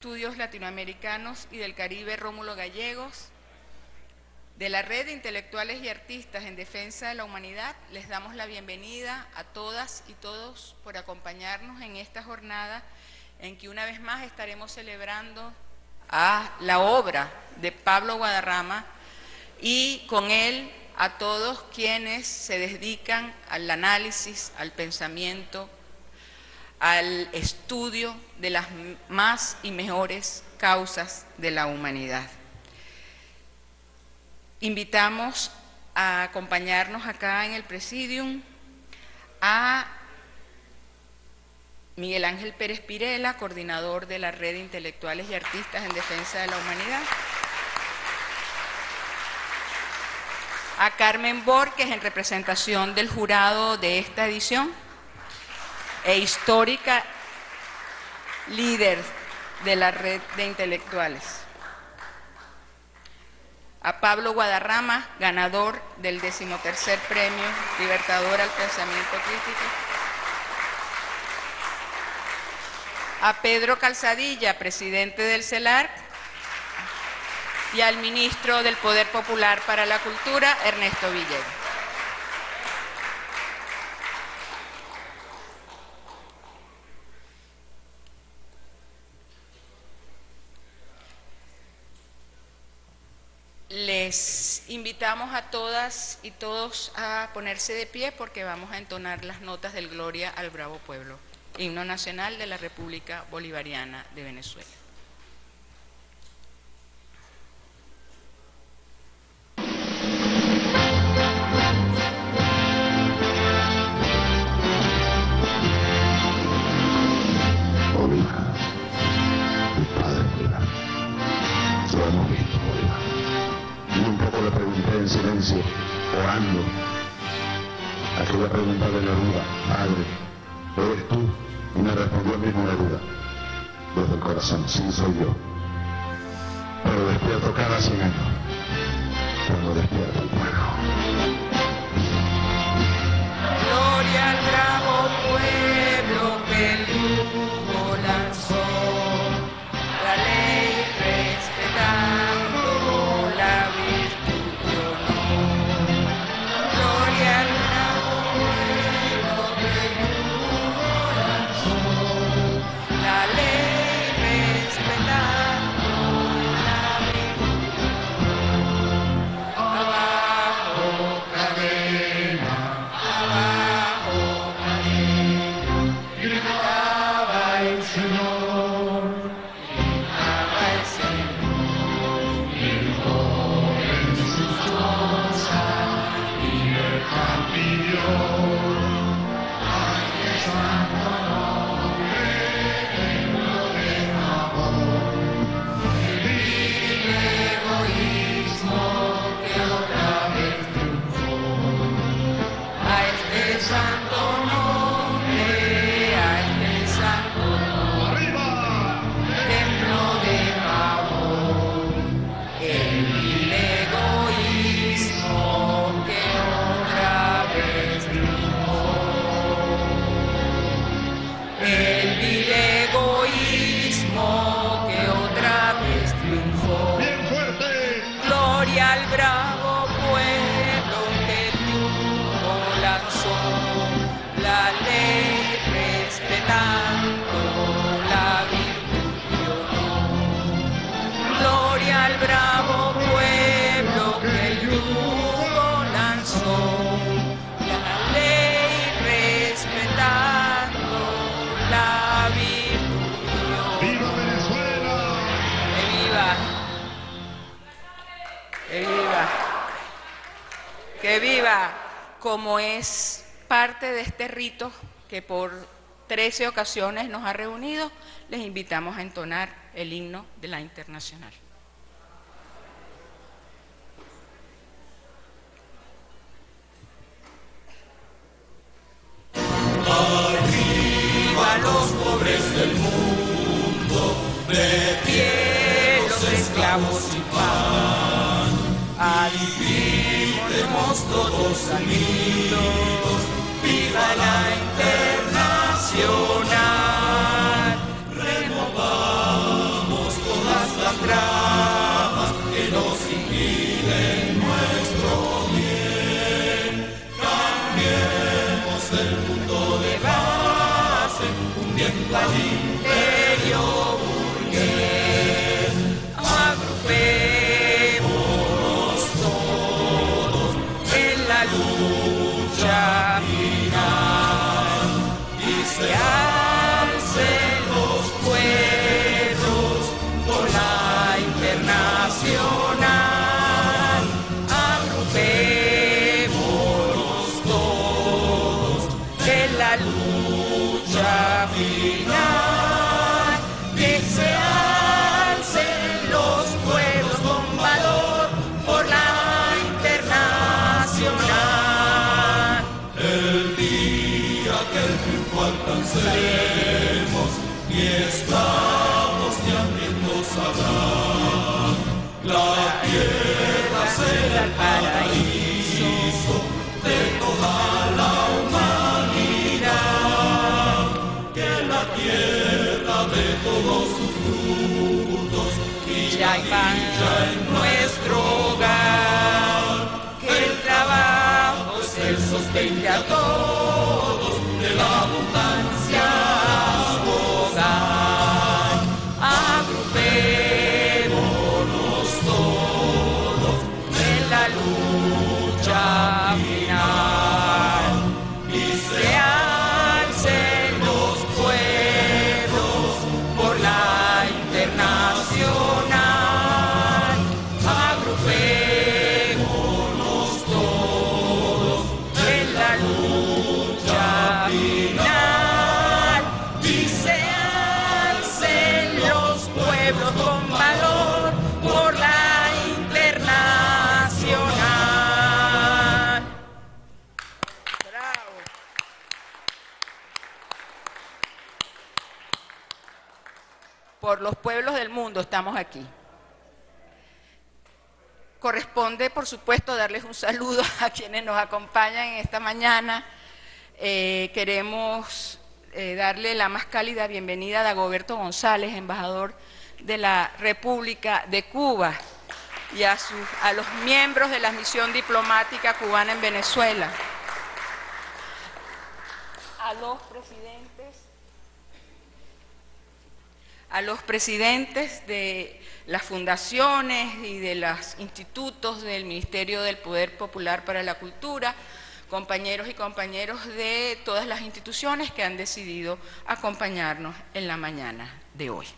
Estudios Latinoamericanos y del Caribe Rómulo Gallegos, de la Red de Intelectuales y Artistas en Defensa de la Humanidad, les damos la bienvenida a todas y todos por acompañarnos en esta jornada en que una vez más estaremos celebrando a la obra de Pablo Guadarrama y con él a todos quienes se dedican al análisis, al pensamiento, al estudio de las más y mejores causas de la humanidad. Invitamos a acompañarnos acá en el Presidium a Miguel Ángel Pérez Pirela, coordinador de la Red de Intelectuales y Artistas en Defensa de la Humanidad, a Carmen Borges en representación del jurado de esta edición e histórica líder de la Red de Intelectuales, a Pablo Guadarrama, ganador del 13º Premio Libertador al Pensamiento Crítico, a Pedro Calzadilla, presidente del CELAR, y al ministro del Poder Popular para la Cultura, Ernesto Villegas. Les invitamos a todas y todos a ponerse de pie porque vamos a entonar las notas del Gloria al Bravo Pueblo, himno nacional de la República Bolivariana de Venezuela. En silencio, orando, aquella pregunta de Neruda: Padre, ¿eres tú? Y me respondió el mismo Neruda, desde el corazón: sí, soy yo, pero despierto cada 100 años, cuando despierta el pueblo. Gloria al bravo pueblo que el yugo lanzó, la ley respetando la virtud. Que viva, como es parte de este rito que por 13 ocasiones nos ha reunido, les invitamos a entonar el himno de la Internacional. Arriba los pobres del mundo, de pie los esclavos sin pan. Alcemos todos unidos, viva la Internacional. Removamos seremos, ni esclavos ni hambrientos habrá. La tierra será el paraíso de toda la humanidad, que la tierra de todos sus frutos y ya en nuestro hogar, que el trabajo es el sostén que a todos de la abundancia hogar. Agrupémonos todos en la lucha final y se alcen los pueblos por la internacional. Agrupémonos todos en la lucha final y se alcen los pueblos con valor por la internacional. Bravo. Por los pueblos del mundo estamos aquí. Corresponde, por supuesto, darles un saludo a quienes nos acompañan en esta mañana. Queremos darle la más cálida bienvenida a Dagoberto González, embajador de la República de Cuba, y a los miembros de la misión diplomática cubana en Venezuela, a los presidentes de las fundaciones y de los institutos del Ministerio del Poder Popular para la Cultura, compañeros y compañeros de todas las instituciones que han decidido acompañarnos en la mañana de hoy.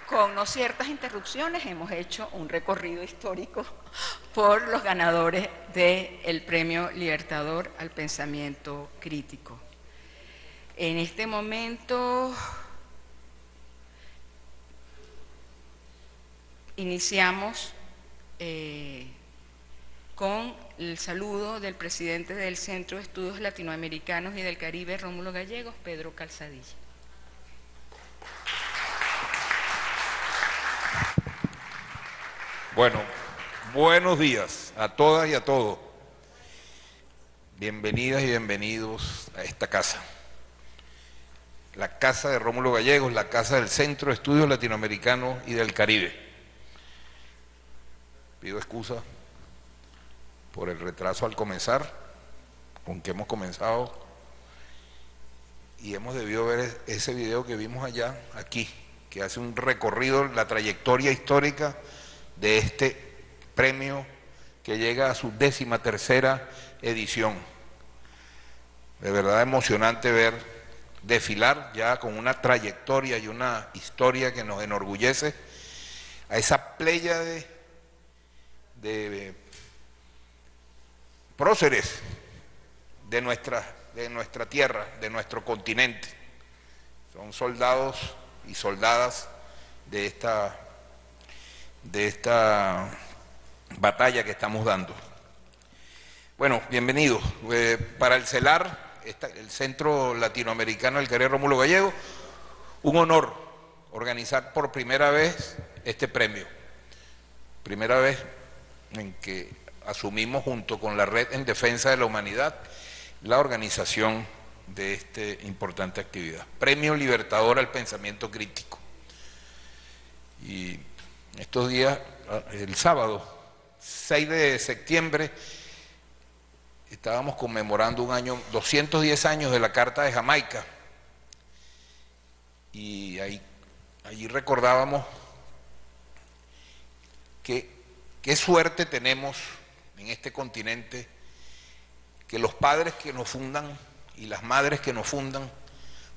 Con no ciertas interrupciones hemos hecho un recorrido histórico por los ganadores del Premio Libertador al Pensamiento Crítico. En este momento iniciamos con el saludo del presidente del Centro de Estudios Latinoamericanos y del Caribe, Rómulo Gallegos, Pedro Calzadilla. Bueno, buenos días a todas y a todos. Bienvenidas y bienvenidos a esta casa. La casa de Rómulo Gallegos, la casa del Centro de Estudios Latinoamericanos y del Caribe. Pido excusa por el retraso al comenzar, con que hemos comenzado, y hemos debido ver ese video que vimos allá, aquí, que hace un recorrido, la trayectoria histórica de este premio que llega a su 13ª edición. De verdad emocionante ver desfilar ya con una trayectoria y una historia que nos enorgullece a esa pléyade de próceres de nuestra tierra, de nuestro continente. Son soldados y soldadas de esta batalla que estamos dando. Bueno, bienvenidos. Para el CELAR, el Centro Latinoamericano del Caribe Rómulo Gallegos, un honor organizar por primera vez este premio. Primera vez en que asumimos junto con la Red en Defensa de la Humanidad la organización de esta importante actividad. Premio Libertador al Pensamiento Crítico. Y estos días, el sábado 6 de septiembre, estábamos conmemorando 210 años de la Carta de Jamaica, y allí recordábamos qué suerte tenemos en este continente, que los padres que nos fundan y las madres que nos fundan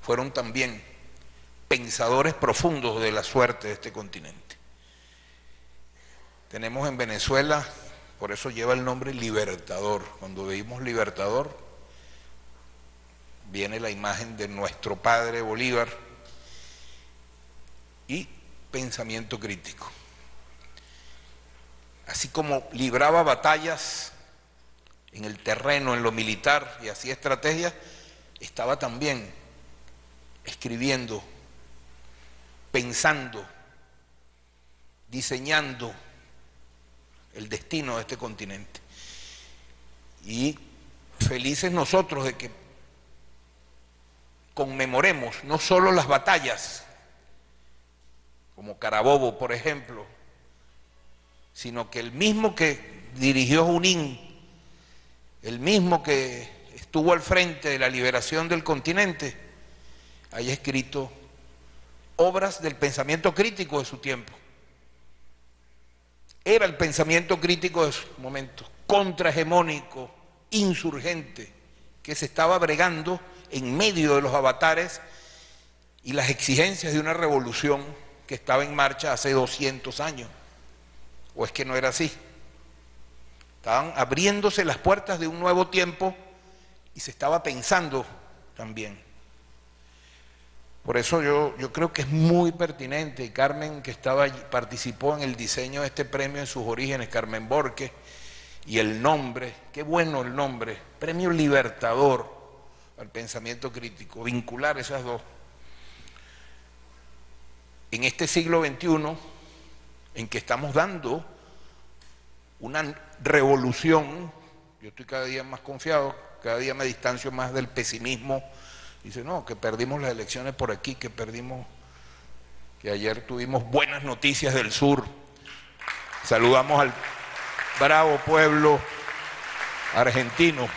fueron también pensadores profundos de la suerte de este continente. Tenemos en Venezuela, por eso lleva el nombre Libertador. Cuando veíamos Libertador, viene la imagen de nuestro padre Bolívar y pensamiento crítico. Así como libraba batallas en el terreno, en lo militar, y hacía estrategias, estaba también escribiendo, pensando, diseñando el destino de este continente. Y felices nosotros de que conmemoremos no solo las batallas, como Carabobo, por ejemplo, sino que el mismo que dirigió Junín, el mismo que estuvo al frente de la liberación del continente, haya escrito obras del pensamiento crítico de su tiempo. Era el pensamiento crítico de su momento, contrahegemónico, insurgente, que se estaba bregando en medio de los avatares y las exigencias de una revolución que estaba en marcha hace 200 años. ¿O es que no era así? Estaban abriéndose las puertas de un nuevo tiempo y se estaba pensando también. Por eso yo creo que es muy pertinente, y Carmen, que estaba allí, participó en el diseño de este premio en sus orígenes, Carmen Borque, y el nombre, qué bueno el nombre, Premio Libertador al Pensamiento Crítico, vincular esas dos. En este siglo XXI, en que estamos dando una revolución, yo estoy cada día más confiado, cada día me distancio más del pesimismo. Dice, no, que perdimos las elecciones por aquí, que ayer tuvimos buenas noticias del sur. Saludamos al bravo pueblo argentino.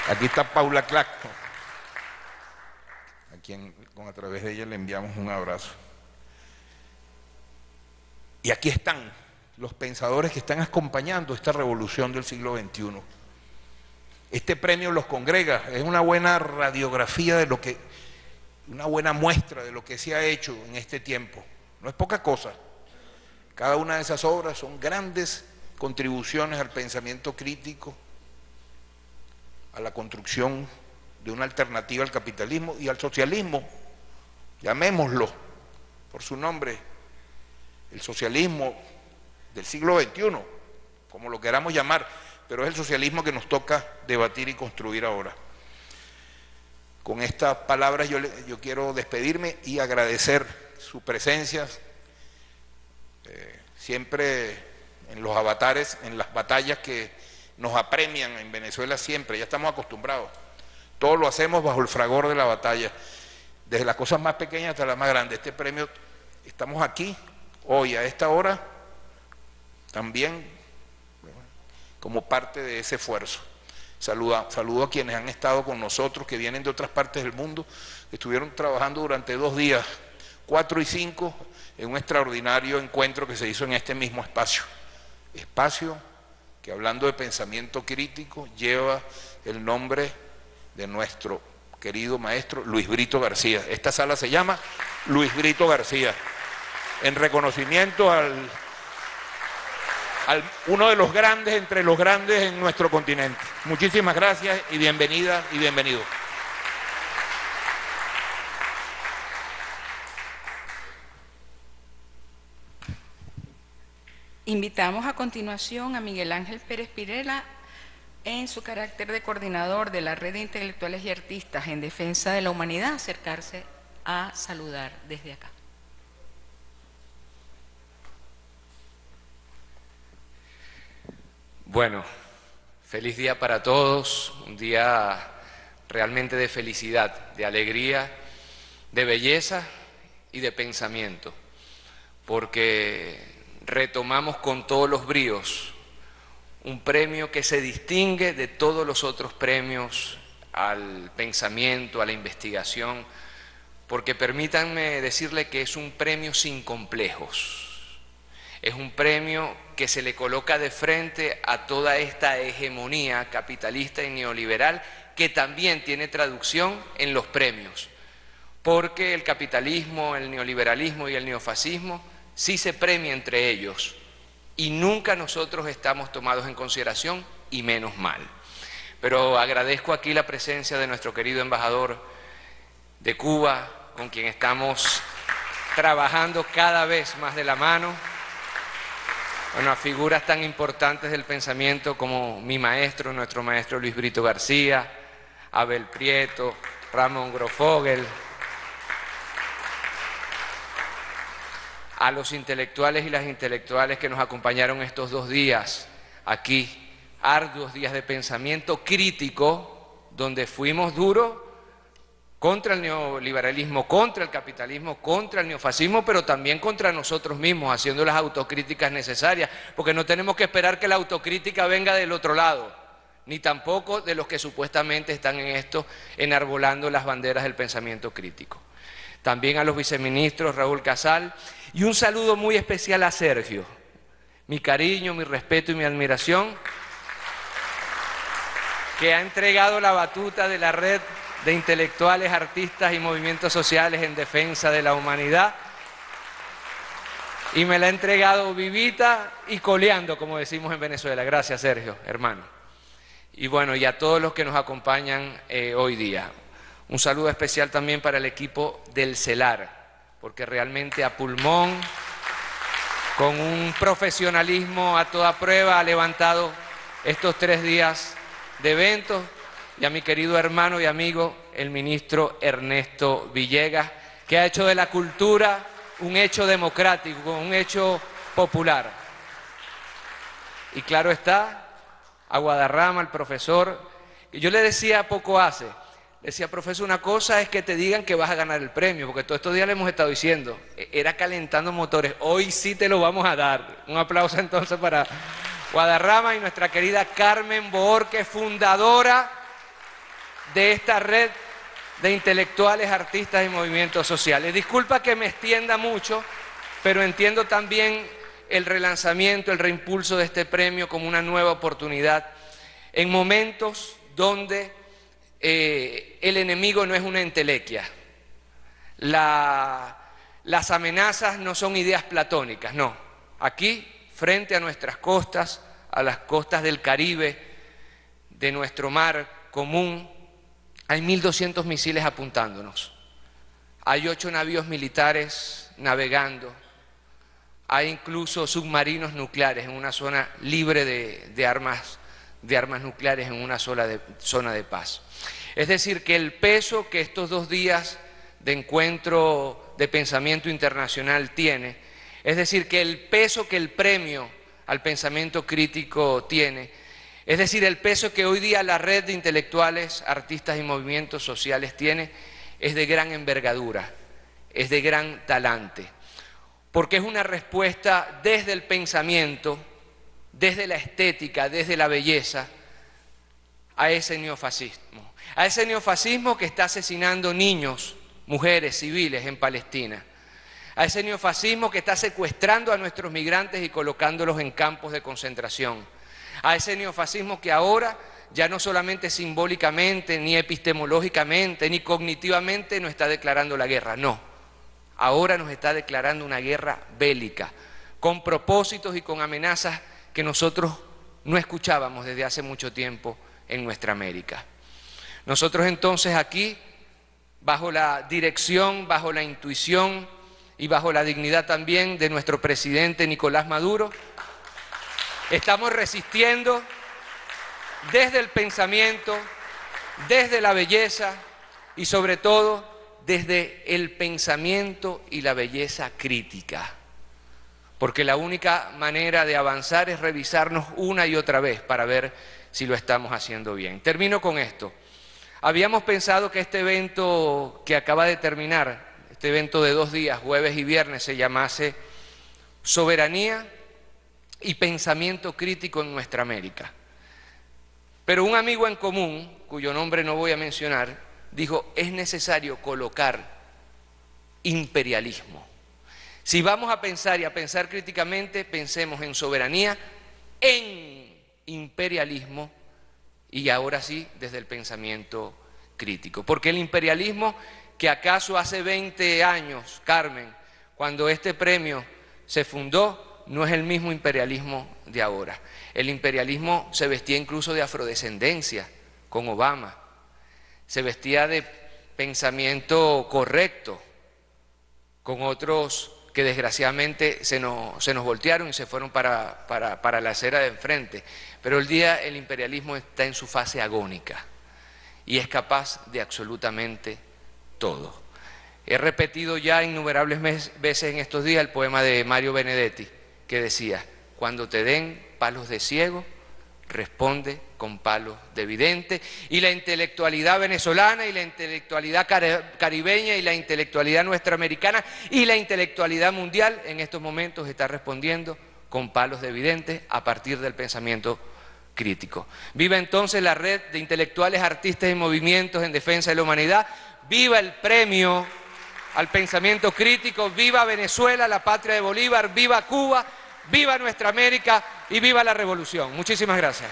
Aquí está Paula Clacco, a quien a través de ella le enviamos un abrazo. Y aquí están los pensadores que están acompañando esta revolución del siglo XXI. Este premio los congrega, es una buena radiografía de una buena muestra de lo que se ha hecho en este tiempo. No es poca cosa. Cada una de esas obras son grandes contribuciones al pensamiento crítico, a la construcción de una alternativa al capitalismo y al socialismo, llamémoslo por su nombre, el socialismo del siglo XXI, como lo queramos llamar, pero es el socialismo que nos toca debatir y construir ahora. Con estas palabras yo quiero despedirme y agradecer su presencia, siempre en los avatares, en las batallas que nos apremian en Venezuela siempre, ya estamos acostumbrados. Todo lo hacemos bajo el fragor de la batalla, desde las cosas más pequeñas hasta las más grandes. Este premio, estamos aquí hoy a esta hora, también como parte de ese esfuerzo. Saludo a quienes han estado con nosotros, que vienen de otras partes del mundo, que estuvieron trabajando durante 2 días, 4 y 5, en un extraordinario encuentro que se hizo en este mismo espacio. Espacio que, hablando de pensamiento crítico, lleva el nombre de nuestro querido maestro Luis Brito García. Esta sala se llama Luis Brito García, en reconocimiento al uno de los grandes entre los grandes en nuestro continente. Muchísimas gracias y bienvenida y bienvenido. Invitamos a continuación a Miguel Ángel Pérez Pirela, en su carácter de coordinador de la Red de Intelectuales y Artistas en Defensa de la Humanidad, a acercarse a saludar desde acá. Bueno, feliz día para todos, un día realmente de felicidad, de alegría, de belleza y de pensamiento, porque retomamos con todos los bríos un premio que se distingue de todos los otros premios al pensamiento, a la investigación, porque permítanme decirle que es un premio sin complejos. Es un premio que se le coloca de frente a toda esta hegemonía capitalista y neoliberal, que también tiene traducción en los premios, porque el capitalismo, el neoliberalismo y el neofascismo sí se premia entre ellos, y nunca nosotros estamos tomados en consideración, y menos mal. Pero agradezco aquí la presencia de nuestro querido embajador de Cuba, con quien estamos trabajando cada vez más de la mano. Bueno, a figuras tan importantes del pensamiento como mi maestro, nuestro maestro Luis Brito García, Abel Prieto, Ramón Grofogel, a los intelectuales y las intelectuales que nos acompañaron estos 2 días aquí, arduos días de pensamiento crítico, donde fuimos duros contra el neoliberalismo, contra el capitalismo, contra el neofascismo, pero también contra nosotros mismos, haciendo las autocríticas necesarias, porque no tenemos que esperar que la autocrítica venga del otro lado, ni tampoco de los que supuestamente están en esto enarbolando las banderas del pensamiento crítico. También a los viceministros Raúl Casal, y un saludo muy especial a Sergio, mi cariño, mi respeto y mi admiración, que ha entregado la batuta de la Red de Intelectuales, Artistas y Movimientos Sociales en Defensa de la Humanidad, y me la ha entregado vivita y coleando, como decimos en Venezuela. Gracias, Sergio, hermano. Y bueno, y a todos los que nos acompañan hoy día. Un saludo especial también para el equipo del CELAR, porque realmente a pulmón, con un profesionalismo a toda prueba, ha levantado estos 3 días de eventos. Y a mi querido hermano y amigo, el ministro Ernesto Villegas, que ha hecho de la cultura un hecho democrático, un hecho popular. Y claro está, a Guadarrama, al profesor, que yo le decía poco hace, le decía, profesor, una cosa es que te digan que vas a ganar el premio, porque todos estos días le hemos estado diciendo, era calentando motores, hoy sí te lo vamos a dar. Un aplauso entonces para Guadarrama y nuestra querida Carmen Bohorque, fundadora de esta red de intelectuales, artistas y movimientos sociales. Disculpa que me extienda mucho, pero entiendo también el relanzamiento, el reimpulso de este premio como una nueva oportunidad en momentos donde el enemigo no es una entelequia. Las amenazas no son ideas platónicas, no. Aquí, frente a nuestras costas, a las costas del Caribe, de nuestro mar común, hay 1.200 misiles apuntándonos, hay 8 navíos militares navegando, hay incluso submarinos nucleares en una zona libre de armas nucleares, en una zona de paz. Es decir, que el peso que estos 2 días de encuentro de pensamiento internacional tiene, es decir, que el peso que el premio al pensamiento crítico tiene, es decir, el peso que hoy día la red de intelectuales, artistas y movimientos sociales tiene, es de gran envergadura, es de gran talante, porque es una respuesta desde el pensamiento, desde la estética, desde la belleza, a ese neofascismo que está asesinando niños, mujeres, civiles en Palestina, a ese neofascismo que está secuestrando a nuestros migrantes y colocándolos en campos de concentración, a ese neofascismo que ahora ya no solamente simbólicamente, ni epistemológicamente, ni cognitivamente nos está declarando la guerra, no, ahora nos está declarando una guerra bélica, con propósitos y con amenazas que nosotros no escuchábamos desde hace mucho tiempo en nuestra América. Nosotros entonces aquí, bajo la dirección, bajo la intuición y bajo la dignidad también de nuestro presidente Nicolás Maduro, estamos resistiendo desde el pensamiento, desde la belleza y sobre todo desde el pensamiento y la belleza crítica. Porque la única manera de avanzar es revisarnos una y otra vez para ver si lo estamos haciendo bien. Termino con esto. Habíamos pensado que este evento que acaba de terminar, este evento de 2 días, jueves y viernes, se llamase Soberanía y Pensamiento Crítico en Nuestra América. Pero un amigo en común, cuyo nombre no voy a mencionar, dijo, es necesario colocar imperialismo. Si vamos a pensar y a pensar críticamente, pensemos en soberanía, en imperialismo y ahora sí desde el pensamiento crítico. Porque el imperialismo que acaso hace 20 años, Carmen, cuando este premio se fundó, no es el mismo imperialismo de ahora. El imperialismo se vestía incluso de afrodescendencia con Obama, se vestía de pensamiento correcto con otros que desgraciadamente se nos voltearon y se fueron para la acera de enfrente. Pero hoy día el imperialismo está en su fase agónica y es capaz de absolutamente todo. He repetido ya innumerables veces en estos días el poema de Mario Benedetti que decía, cuando te den palos de ciego, responde con palos de vidente. Y la intelectualidad venezolana y la intelectualidad caribeña y la intelectualidad nuestroamericana y la intelectualidad mundial en estos momentos está respondiendo con palos de vidente a partir del pensamiento crítico. Viva entonces la red de intelectuales, artistas y movimientos en defensa de la humanidad. Viva el premio al pensamiento crítico. Viva Venezuela, la patria de Bolívar. Viva Cuba. Viva nuestra América y viva la revolución. Muchísimas gracias.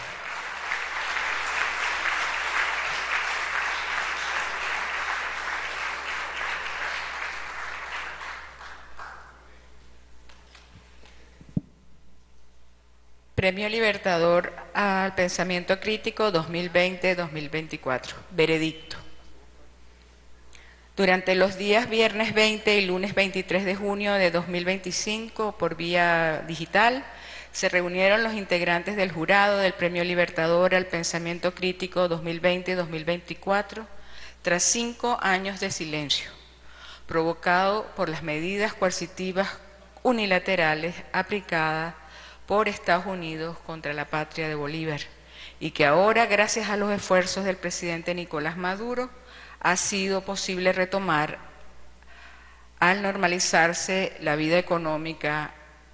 Premio Libertador al Pensamiento Crítico 2020-2024. Veredicto. Durante los días viernes 20 y lunes 23 de junio de 2025, por vía digital, se reunieron los integrantes del jurado del Premio Libertador al Pensamiento Crítico 2020-2024, tras 5 años de silencio, provocado por las medidas coercitivas unilaterales aplicadas por Estados Unidos contra la patria de Bolívar, y que ahora, gracias a los esfuerzos del presidente Nicolás Maduro, ha sido posible retomar al normalizarse la vida económica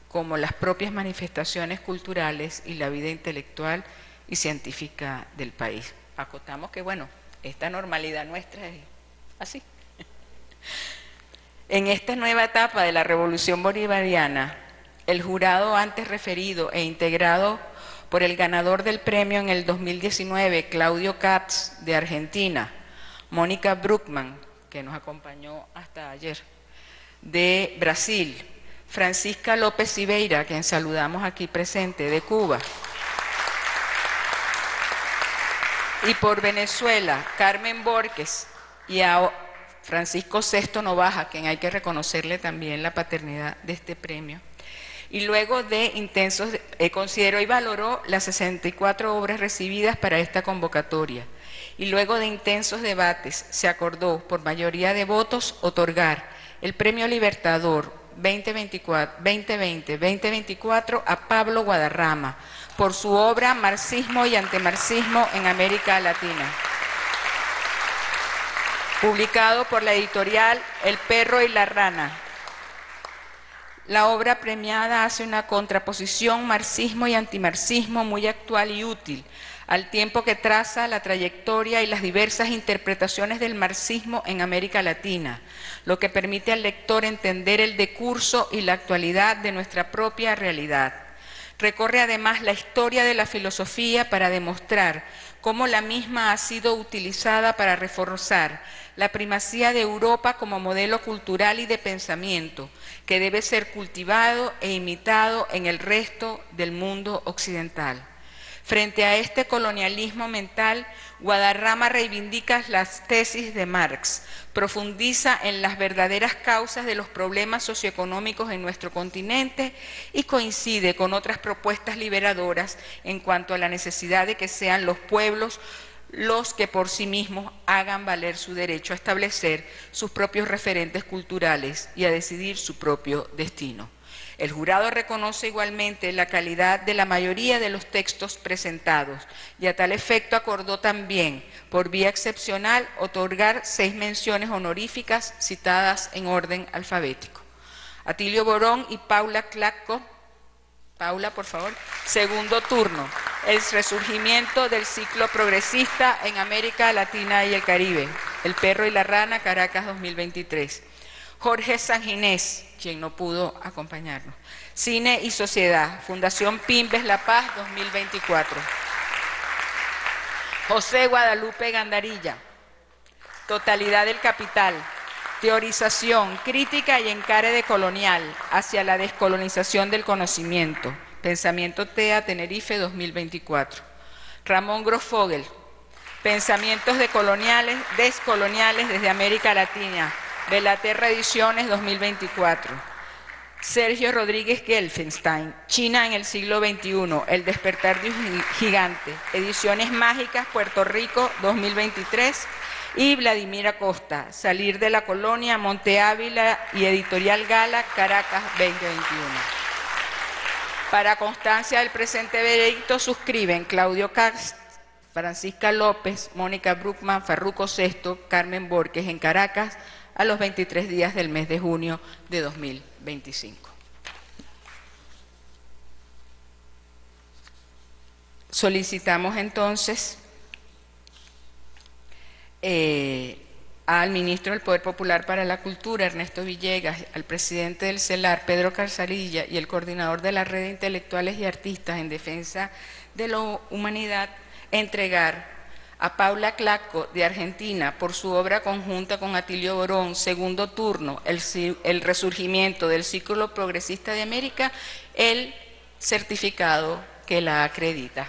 como las propias manifestaciones culturales y la vida intelectual y científica del país. Acotamos que, bueno, esta normalidad nuestra es así. En esta nueva etapa de la Revolución Bolivariana, el jurado antes referido e integrado por el ganador del premio en el 2019, Claudio Katz, de Argentina, Mónica Bruckmann, que nos acompañó hasta ayer, de Brasil, Francisca López Siveira, quien saludamos aquí presente, de Cuba, y por Venezuela, Carmen Borges, y a Francisco Sesto Novaja, quien hay que reconocerle también la paternidad de este premio. Y luego de intensos, consideró y valoró las 64 obras recibidas para esta convocatoria. Y luego de intensos debates se acordó por mayoría de votos otorgar el Premio Libertador 2020-2024 a Pablo Guadarrama por su obra Marxismo y Antimarxismo en América Latina, publicado por la editorial El Perro y la Rana. La obra premiada hace una contraposición marxismo y antimarxismo muy actual y útil, al tiempo que traza la trayectoria y las diversas interpretaciones del marxismo en América Latina, lo que permite al lector entender el decurso y la actualidad de nuestra propia realidad. Recorre además la historia de la filosofía para demostrar cómo la misma ha sido utilizada para reforzar la primacía de Europa como modelo cultural y de pensamiento, que debe ser cultivado e imitado en el resto del mundo occidental. Frente a este colonialismo mental, Guadarrama reivindica las tesis de Marx, profundiza en las verdaderas causas de los problemas socioeconómicos en nuestro continente y coincide con otras propuestas liberadoras en cuanto a la necesidad de que sean los pueblos los que por sí mismos hagan valer su derecho a establecer sus propios referentes culturales y a decidir su propio destino. El jurado reconoce igualmente la calidad de la mayoría de los textos presentados y a tal efecto acordó también, por vía excepcional, otorgar 6 menciones honoríficas citadas en orden alfabético. Atilio Borón y Paula Clacco. Paula, por favor. Segundo turno. El resurgimiento del ciclo progresista en América Latina y el Caribe. El perro y la rana, Caracas 2023. Jorge Sanginés, quien no pudo acompañarnos. Cine y Sociedad, Fundación Pimbes La Paz 2024. José Guadalupe Gandarilla, Totalidad del Capital, Teorización, Crítica y Encare de Colonial hacia la descolonización del conocimiento. Pensamiento TEA Tenerife 2024. Ramón Grosfogel, Pensamientos descoloniales desde América Latina. Belaterra Ediciones 2024. Sergio Rodríguez Gelfenstein, China en el siglo XXI, El despertar de un gigante, Ediciones Mágicas, Puerto Rico 2023. Y Vladimir Acosta, Salir de la Colonia, Monte Ávila y Editorial Gala, Caracas 2021. Para constancia del presente veredicto suscriben Claudio Cast, Francisca López, Mónica Bruckman, Farruco Sesto, Carmen Borges en Caracas, a los 23 días del mes de junio de 2025. Solicitamos entonces al ministro del Poder Popular para la Cultura, Ernesto Villegas, al presidente del CELAR, Pedro Calzadilla, y el coordinador de la Red de Intelectuales y Artistas en Defensa de la Humanidad, entregar a Paula Clacco, de Argentina, por su obra conjunta con Atilio Borón, Segundo turno, el resurgimiento del ciclo progresista de América, el certificado que la acredita.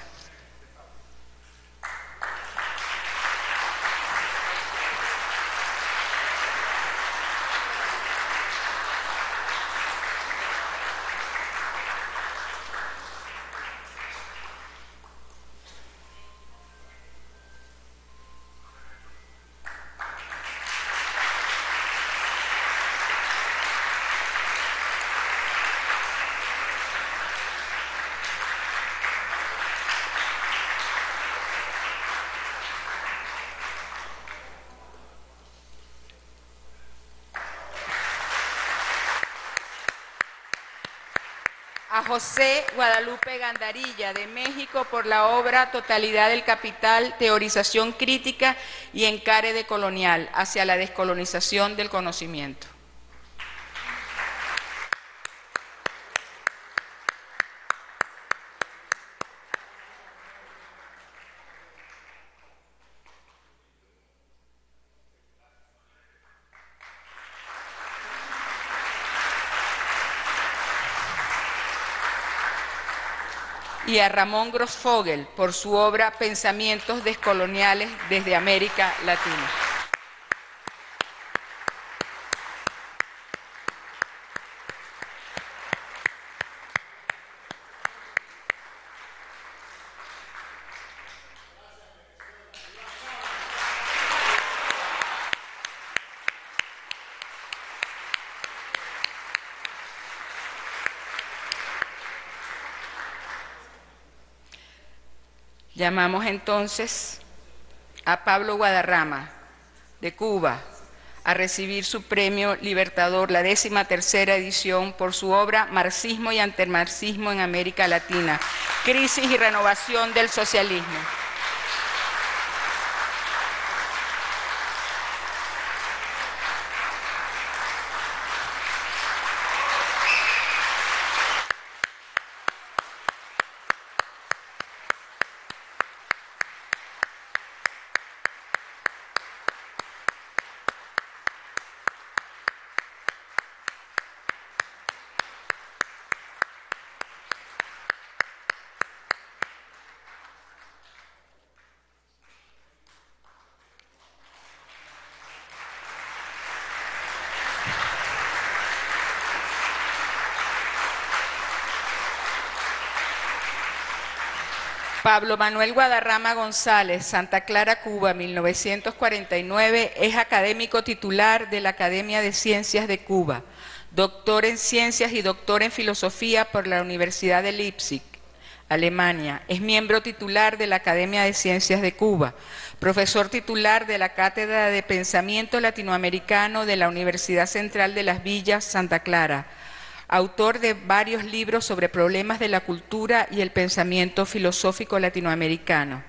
A José Guadalupe Gandarilla, de México, por la obra Totalidad del Capital, Teorización Crítica y Encare de Colonial hacia la descolonización del conocimiento. Y a Ramón Grosfogel por su obra Pensamientos descoloniales desde América Latina. Llamamos entonces a Pablo Guadarrama, de Cuba, a recibir su premio Libertador, la 13ª edición, por su obra Marxismo y Antimarxismo en América Latina, Crisis y Renovación del Socialismo. Pablo Manuel Guadarrama González, Santa Clara, Cuba, 1949, es académico titular de la Academia de Ciencias de Cuba, doctor en Ciencias y doctor en Filosofía por la Universidad de Leipzig, Alemania. Es miembro titular de la Academia de Ciencias de Cuba, profesor titular de la Cátedra de Pensamiento Latinoamericano de la Universidad Central de Las Villas, Santa Clara, autor de varios libros sobre problemas de la cultura y el pensamiento filosófico latinoamericano,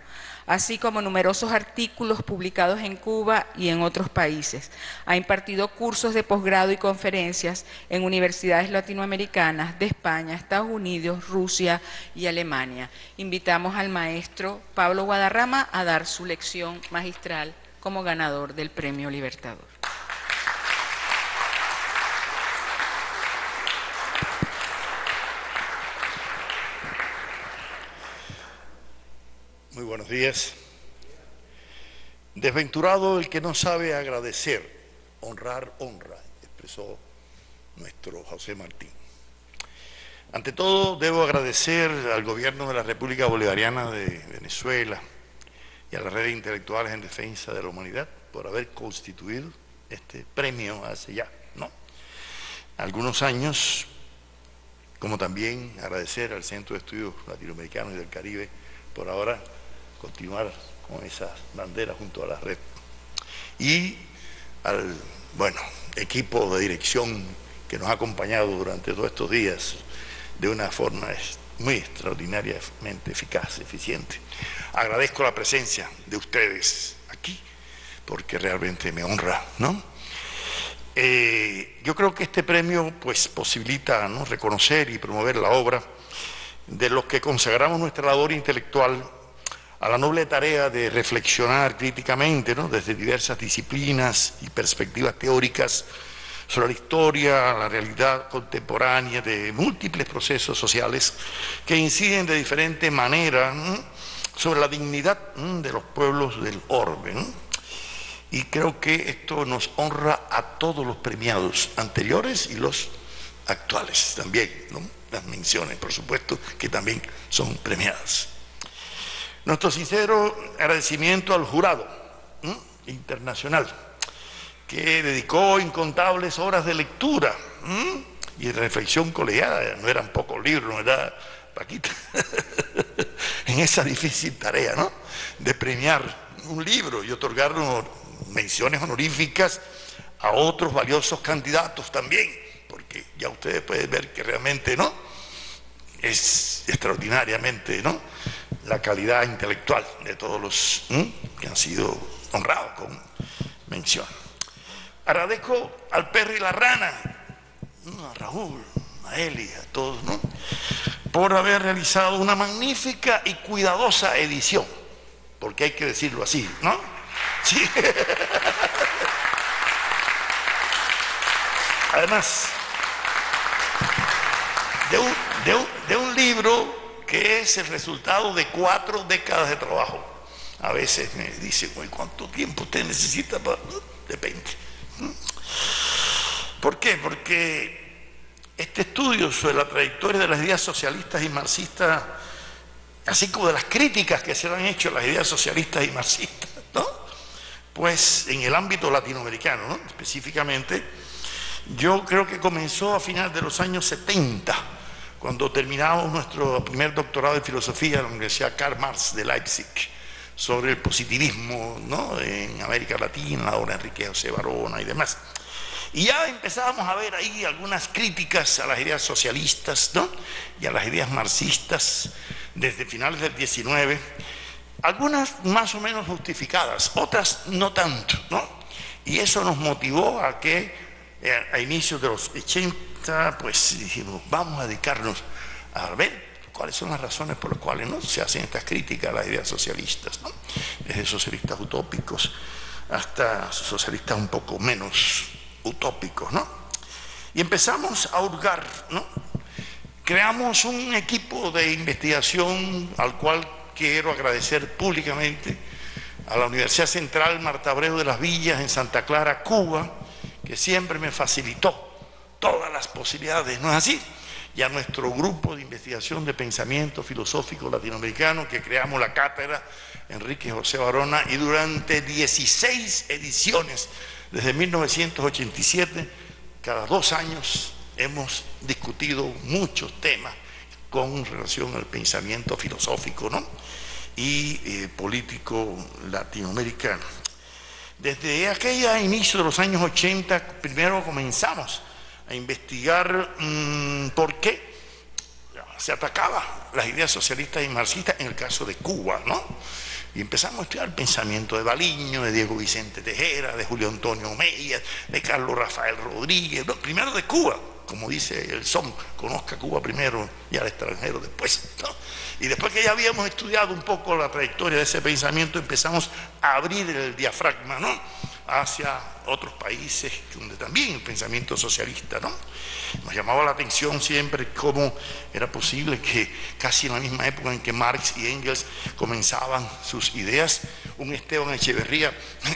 así como numerosos artículos publicados en Cuba y en otros países. Ha impartido cursos de posgrado y conferencias en universidades latinoamericanas de España, Estados Unidos, Rusia y Alemania. Invitamos al maestro Pablo Guadarrama a dar su lección magistral como ganador del Premio Libertador. Muy buenos días. Desventurado el que no sabe agradecer, honrar honra, expresó nuestro José Martín. Ante todo, debo agradecer al gobierno de la República Bolivariana de Venezuela y a la red de intelectuales en defensa de la humanidad por haber constituido este premio hace ya, algunos años, como también agradecer al Centro de Estudios Latinoamericanos y del Caribe por ahora continuar con esas banderas junto a la red, y al equipo de dirección que nos ha acompañado durante todos estos días de una forma muy extraordinariamente eficaz, eficiente. Agradezco la presencia de ustedes aquí porque realmente me honra, yo creo que este premio pues posibilita reconocer y promover la obra de los que consagramos nuestra labor intelectual a la noble tarea de reflexionar críticamente, desde diversas disciplinas y perspectivas teóricas sobre la historia, la realidad contemporánea de múltiples procesos sociales que inciden de diferente manera sobre la dignidad de los pueblos del orbe. Y creo que esto nos honra a todos los premiados anteriores y los actuales también, las menciones, por supuesto, que también son premiadas. Nuestro sincero agradecimiento al jurado internacional, que dedicó incontables horas de lectura y de reflexión colegiada. No eran pocos libros, ¿verdad, Paquita? En esa difícil tarea, de premiar un libro y otorgar menciones honoríficas a otros valiosos candidatos también, porque ya ustedes pueden ver que realmente es extraordinariamente la calidad intelectual de todos los que han sido honrados con mención. Agradezco al perro y la rana, a Raúl, a Eli, a todos, por haber realizado una magnífica y cuidadosa edición, porque hay que decirlo así, Sí. Además, de un libro que es el resultado de 4 décadas de trabajo. A veces me dicen, ¿cuánto tiempo usted necesita para...? Depende. ¿Por qué? Porque este estudio sobre la trayectoria de las ideas socialistas y marxistas, así como de las críticas que se le han hecho a las ideas socialistas y marxistas, pues en el ámbito latinoamericano, específicamente, yo creo que comenzó a finales de los años 70, cuando terminamos nuestro primer doctorado de filosofía en la Universidad Karl Marx de Leipzig, sobre el positivismo en América Latina, la obra de Enrique José Barona y demás. Y ya empezábamos a ver ahí algunas críticas a las ideas socialistas y a las ideas marxistas desde finales del 19, algunas más o menos justificadas, otras no tanto, y eso nos motivó a que a inicios de los 80 pues dijimos, vamos a dedicarnos a ver cuáles son las razones por las cuales se hacen estas críticas a las ideas socialistas, desde socialistas utópicos hasta socialistas un poco menos utópicos, y empezamos a hurgar, creamos un equipo de investigación al cual quiero agradecer públicamente a la Universidad Central Marta Abreu de Las Villas en Santa Clara, Cuba, que siempre me facilitó todas las posibilidades, ¿no es así? y a nuestro grupo de investigación de pensamiento filosófico latinoamericano que creamos la cátedra Enrique José Barona, y durante 16 ediciones, desde 1987, cada 2 años hemos discutido muchos temas con relación al pensamiento filosófico, ¿no?, y político latinoamericano. Desde aquella inicio de los años 80, primero comenzamos a investigar por qué se atacaba las ideas socialistas y marxistas en el caso de Cuba, ¿no? Y empezamos a estudiar el pensamiento de Baliño, de Diego Vicente Tejera, de Julio Antonio Mella, de Carlos Rafael Rodríguez, ¿no? Primero de Cuba, como dice el son, conozca Cuba primero y al extranjero después, ¿no? Y después que ya habíamos estudiado un poco la trayectoria de ese pensamiento, empezamos a abrir el diafragma, ¿no?, hacia otros países donde también el pensamiento socialista, ¿no? Nos llamaba la atención siempre cómo era posible que casi en la misma época en que Marx y Engels comenzaban sus ideas, un Esteban Echeverría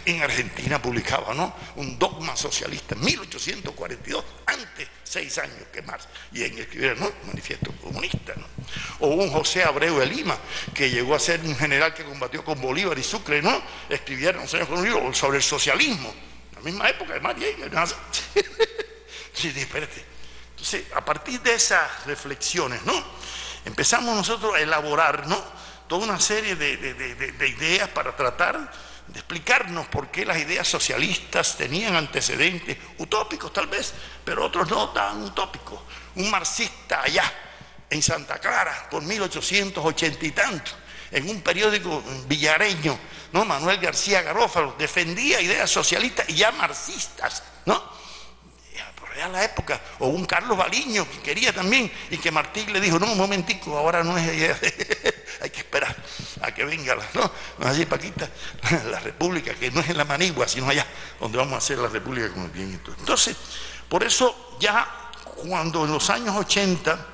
en Argentina publicaba, ¿no?, un dogma socialista en 1842, antes 6 años que Marx y Engels escribieron, ¿no?, manifiesto comunista, ¿no? O un José Abreu de Lima, que llegó a ser un general que combatió con Bolívar y Sucre, ¿no?, escribieron un libro sobre el socialismo, en la misma época de Marx y Engels. Sí, espérate. Entonces, a partir de esas reflexiones, ¿no?, empezamos nosotros a elaborar, ¿no?, toda una serie de ideas para tratar de explicarnos por qué las ideas socialistas tenían antecedentes utópicos tal vez, pero otros no tan utópicos. Un marxista allá en Santa Clara por 1880 y tanto, en un periódico villareño, ¿no?, Manuel García Garófalo, defendía ideas socialistas y ya marxistas, ¿no?, por allá en la época. O un Carlos Baliño que quería también, y que Martí le dijo, no, un momentico, ahora no es idea, hay que esperar a que venga no allí Paquita, la república, que no es en la Manigua, sino allá donde vamos a hacer la república con el bien. Entonces, por eso ya cuando en los años 80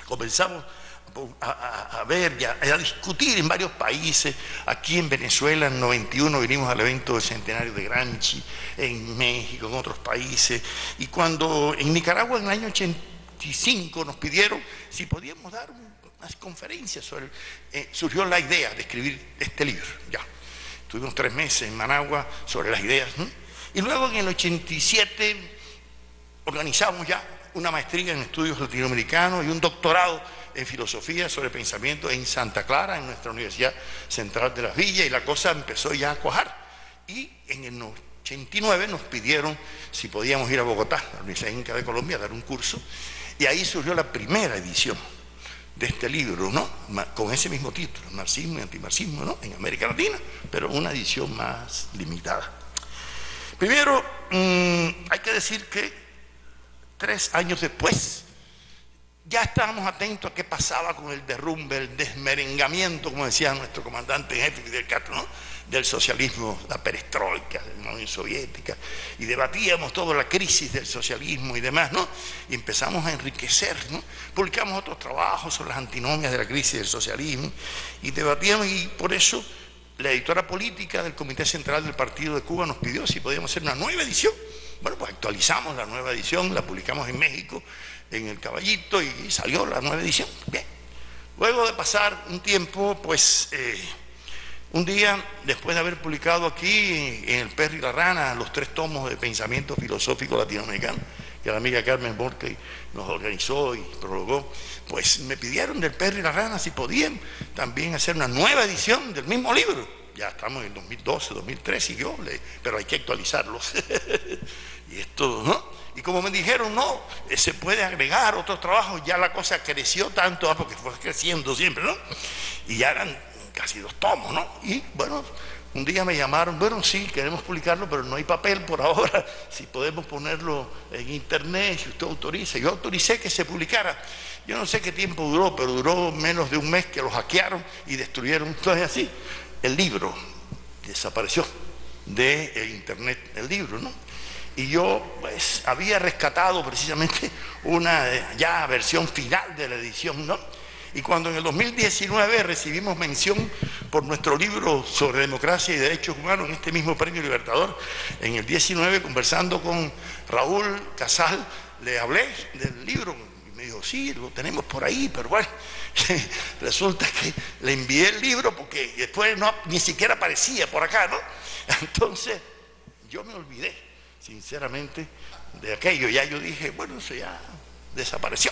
comenzamos a ver, ya a discutir en varios países, aquí en Venezuela en 91 vinimos al evento del centenario de Gramsci, en México, en otros países, y cuando en Nicaragua en el año 85 nos pidieron si podíamos dar unas conferencias sobre, surgió la idea de escribir este libro. Ya estuvimos 3 meses en Managua sobre las ideas, ¿no? Y luego en el 87 organizamos ya una maestría en estudios latinoamericanos y un doctorado en filosofía sobre pensamiento en Santa Clara, en nuestra Universidad Central de las Villas, y la cosa empezó ya a cuajar. Y en el 89 nos pidieron si podíamos ir a Bogotá, a la Universidad Inca de Colombia, a dar un curso, y ahí surgió la primera edición de este libro, ¿no?, con ese mismo título, Marxismo y Antimarxismo, ¿no?, en América Latina, pero una edición más limitada. Primero, hay que decir que 3 años después ya estábamos atentos a qué pasaba con el derrumbe, el desmerengamiento, como decía nuestro comandante en jefe Fidel Castro, ¿no?, del socialismo, la perestroika de la Unión Soviética, y debatíamos toda la crisis del socialismo y demás, ¿no?, y empezamos a enriquecer, ¿no?, publicamos otros trabajos sobre las antinomias de la crisis del socialismo, y debatíamos, y por eso la editora política del Comité Central del Partido de Cuba nos pidió si podíamos hacer una nueva edición. Bueno, pues actualizamos la nueva edición, la publicamos en México, en El Caballito, y salió la nueva edición. Bien. Luego de pasar un tiempo, pues un día, después de haber publicado aquí en El Perro y la Rana los 3 tomos de pensamiento filosófico latinoamericano, que la amiga Carmen Borque nos organizó y prologó, pues me pidieron del Perro y la Rana si podían también hacer una nueva edición del mismo libro. Ya estamos en 2012, 2013, pero hay que actualizarlos. Y esto, ¿no? Y como me dijeron, no, se puede agregar otros trabajos, ya la cosa creció tanto, porque fue creciendo siempre, ¿no? Y ya eran casi 2 tomos, ¿no? Y bueno, un día me llamaron, bueno, sí, queremos publicarlo, pero no hay papel por ahora, si podemos ponerlo en internet, si usted autoriza. Yo autoricé que se publicara. Yo no sé qué tiempo duró, pero duró menos de un mes, que lo hackearon y destruyeron. Entonces así, el libro desapareció de internet, el libro, ¿no? Y yo pues había rescatado precisamente una ya versión final de la edición, ¿no? Y cuando en el 2019 recibimos mención por nuestro libro sobre democracia y derechos humanos en este mismo Premio Libertador, en el 19, conversando con Raúl Casal, le hablé del libro, me dijo, sí, lo tenemos por ahí, pero bueno, resulta que le envié el libro porque después ni siquiera aparecía por acá, ¿no? Entonces, yo me olvidé, sinceramente, de aquello. Ya yo dije, bueno, eso ya desapareció.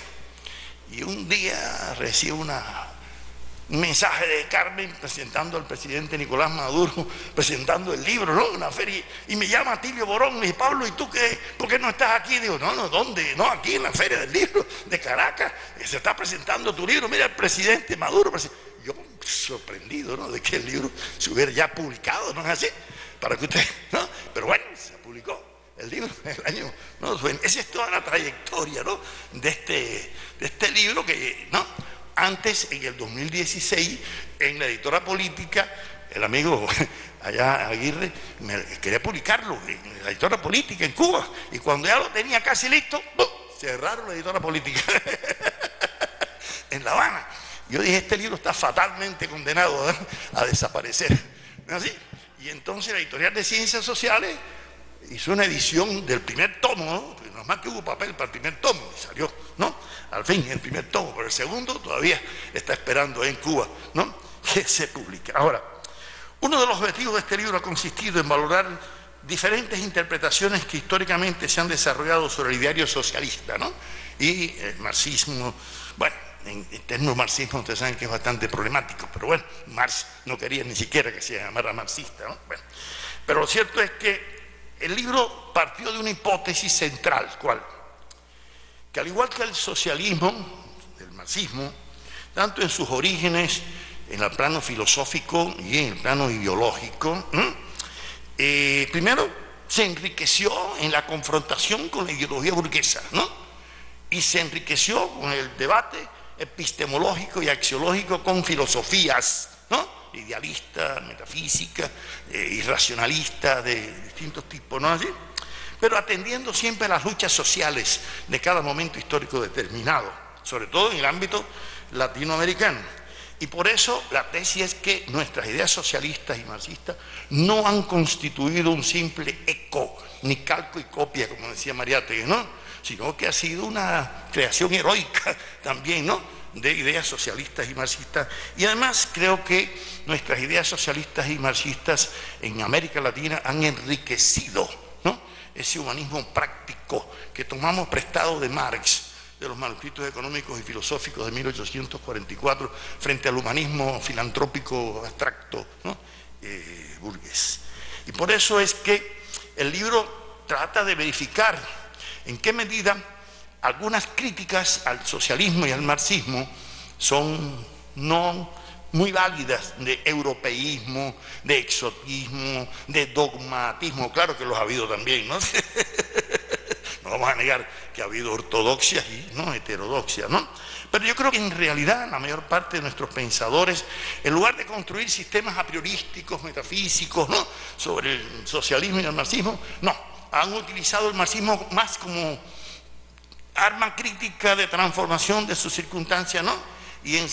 Y un día recibo un mensaje de Carmen presentando al presidente Nicolás Maduro, presentando el libro, ¿no? Una feria, y me llama Tilio Borón, me dice, Pablo, ¿y tú qué? ¿Por qué no estás aquí? Digo, no, ¿dónde? No, aquí en la Feria del Libro de Caracas, se está presentando tu libro, mira el presidente Maduro. Yo sorprendido, ¿no? De que el libro se hubiera ya publicado, ¿no es así? Para que usted, ¿no? Pero bueno, se publicó el libro en el año, ¿no? Esa es toda la trayectoria, ¿no? De este libro que, ¿no? Antes, en el 2016, en la editora política, el amigo allá Aguirre quería publicarlo en la editora política en Cuba, y cuando ya lo tenía casi listo, ¡bum!, cerraron la editora política en La Habana. Yo dije, este libro está fatalmente condenado, ¿eh?, a desaparecer, ¿no es así? Y entonces la editorial de Ciencias Sociales hizo una edición del primer tomo, ¿no? No más que hubo papel para el primer tomo, y salió, ¿no? Al fin, el primer tomo, pero el segundo todavía está esperando en Cuba, ¿no?, que se publique. Ahora, uno de los objetivos de este libro ha consistido en valorar diferentes interpretaciones que históricamente se han desarrollado sobre el ideario socialista, ¿no? Y el marxismo, bueno, en términos marxismo ustedes saben que es bastante problemático, pero bueno, Marx no quería ni siquiera que se llamara marxista, ¿no? Bueno, pero lo cierto es que el libro partió de una hipótesis central, ¿cuál? Que al igual que el socialismo, el marxismo, tanto en sus orígenes, en el plano filosófico y en el plano ideológico, primero se enriqueció en la confrontación con la ideología burguesa, ¿no? Y se enriqueció con el debate epistemológico y axiológico con filosofías, ¿no?, idealista, metafísica, irracionalista, de distintos tipos, ¿no? Así, pero atendiendo siempre a las luchas sociales de cada momento histórico determinado, sobre todo en el ámbito latinoamericano. Y por eso la tesis es que nuestras ideas socialistas y marxistas no han constituido un simple eco, ni calco y copia, como decía Mariátegui, ¿no?, sino que ha sido una creación heroica también, ¿no?, de ideas socialistas y marxistas. Y además creo que nuestras ideas socialistas y marxistas en América Latina han enriquecido, ¿no?, ese humanismo práctico que tomamos prestado de Marx, de los manuscritos económicos y filosóficos de 1844, frente al humanismo filantrópico abstracto, ¿no?, burgués. Y por eso es que el libro trata de verificar en qué medida algunas críticas al socialismo y al marxismo son no muy válidas, de europeísmo, de exotismo, de dogmatismo. Claro que los ha habido también, ¿no? No vamos a negar que ha habido ortodoxias y no heterodoxias, ¿no? Pero yo creo que en realidad la mayor parte de nuestros pensadores, en lugar de construir sistemas a priorísticos, metafísicos, ¿no?, sobre el socialismo y el marxismo, no, han utilizado el marxismo más como arma crítica de transformación de sus circunstancias, ¿no? Y en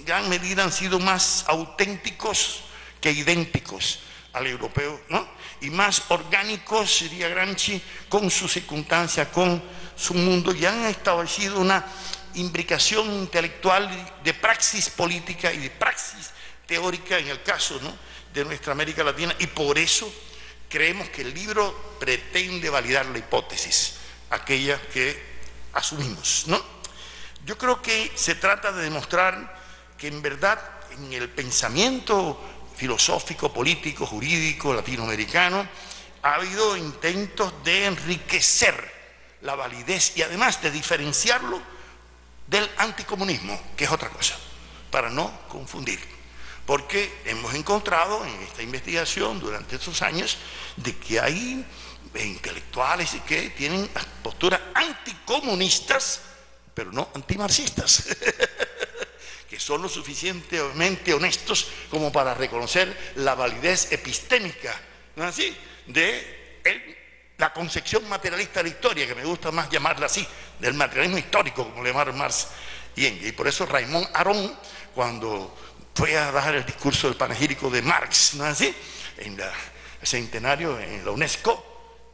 gran medida han sido más auténticos que idénticos al europeo, ¿no? Y más orgánicos, diría Gramsci, con su circunstancia, con su mundo, y han establecido una imbricación intelectual de praxis política y de praxis teórica en el caso, ¿no?, de nuestra América Latina, y por eso creemos que el libro pretende validar la hipótesis, aquella que asumimos, ¿no? Yo creo que se trata de demostrar que en verdad en el pensamiento filosófico, político, jurídico, latinoamericano, ha habido intentos de enriquecer la validez y además de diferenciarlo del anticomunismo, que es otra cosa, para no confundir. Porque hemos encontrado en esta investigación durante estos años de que hay intelectuales que tienen posturas anticomunistas, pero no antimarxistas, que son lo suficientemente honestos como para reconocer la validez epistémica, ¿no es así?, de la concepción materialista de la historia, que me gusta más llamarla así, del materialismo histórico, como le llamaron Marx y Engels. Y por eso Raymond Aron, cuando fue a dar el discurso del panegírico de Marx, ¿no es así?, en el centenario en la UNESCO,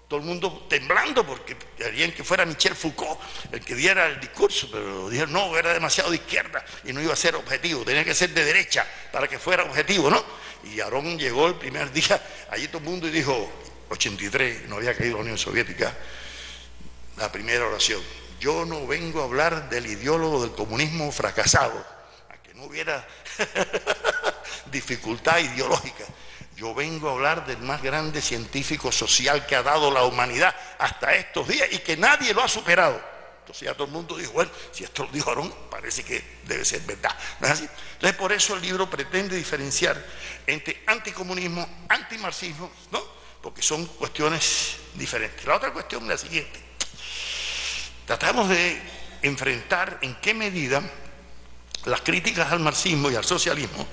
todo el mundo temblando porque querían que fuera Michel Foucault el que diera el discurso, pero dijeron no, era demasiado de izquierda y no iba a ser objetivo, tenía que ser de derecha para que fuera objetivo, ¿no? Y Aarón llegó el primer día allí todo el mundo y dijo, 83, no había caído la Unión Soviética, la primera oración: yo no vengo a hablar del ideólogo del comunismo fracasado, a que no hubiera dificultad ideológica. Yo vengo a hablar del más grande científico social que ha dado la humanidad hasta estos días y que nadie lo ha superado. Entonces ya todo el mundo dijo, bueno, si esto lo dijo Aarón, parece que debe ser verdad. ¿No es así? Entonces por eso el libro pretende diferenciar entre anticomunismo, antimarxismo, ¿no? Porque son cuestiones diferentes. La otra cuestión es la siguiente. Tratamos de enfrentar en qué medida las críticas al marxismo y al socialismo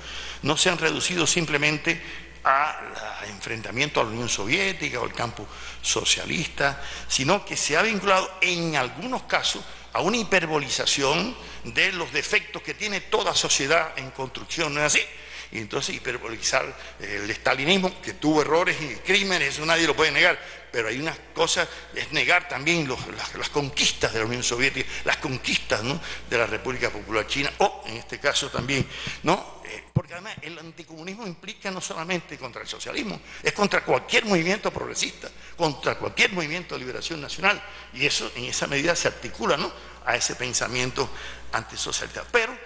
no se han reducido simplemente al enfrentamiento a la Unión Soviética o al campo socialista, sino que se ha vinculado en algunos casos a una hiperbolización de los defectos que tiene toda sociedad en construcción, ¿no es así? Y entonces hiperbolizar el estalinismo, que tuvo errores y crímenes, eso nadie lo puede negar, pero hay una cosa, es negar también las conquistas de la Unión Soviética, las conquistas, ¿no?, de la República Popular China, o en este caso también, ¿no? Porque además el anticomunismo implica no solamente contra el socialismo, es contra cualquier movimiento progresista, contra cualquier movimiento de liberación nacional, y eso en esa medida se articula, ¿no?, a ese pensamiento antisocialista. Pero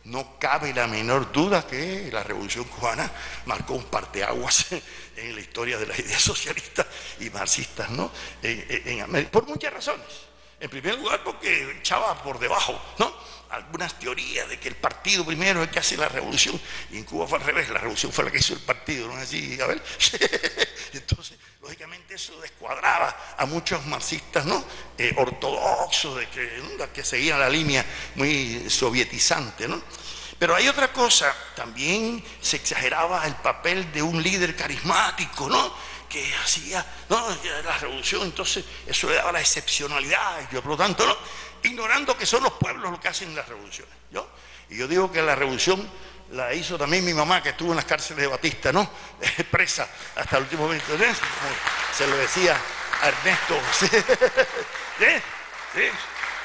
no cabe la menor duda que la Revolución Cubana marcó un parteaguas en la historia de las ideas socialistas y marxistas, ¿no?, en América, por muchas razones. En primer lugar porque echaba por debajo, ¿no?, algunas teorías de que el partido primero es el que hace la revolución, y en Cuba fue al revés, la revolución fue la que hizo el partido, ¿no es así, Abel? Entonces, lógicamente eso descuadraba a muchos marxistas, ¿no?, ortodoxos, que seguían la línea muy sovietizante, ¿no? Pero hay otra cosa, también se exageraba el papel de un líder carismático, ¿no?, que hacía, ¿no?, la revolución, entonces eso le daba la excepcionalidad, y por lo tanto, ¿no?, ignorando que son los pueblos los que hacen las revoluciones. Y yo digo que la revolución la hizo también mi mamá, que estuvo en las cárceles de Batista, ¿no?, presa hasta el último momento, ¿no?, como se lo decía a Ernesto. ¿Sí? ¿Sí?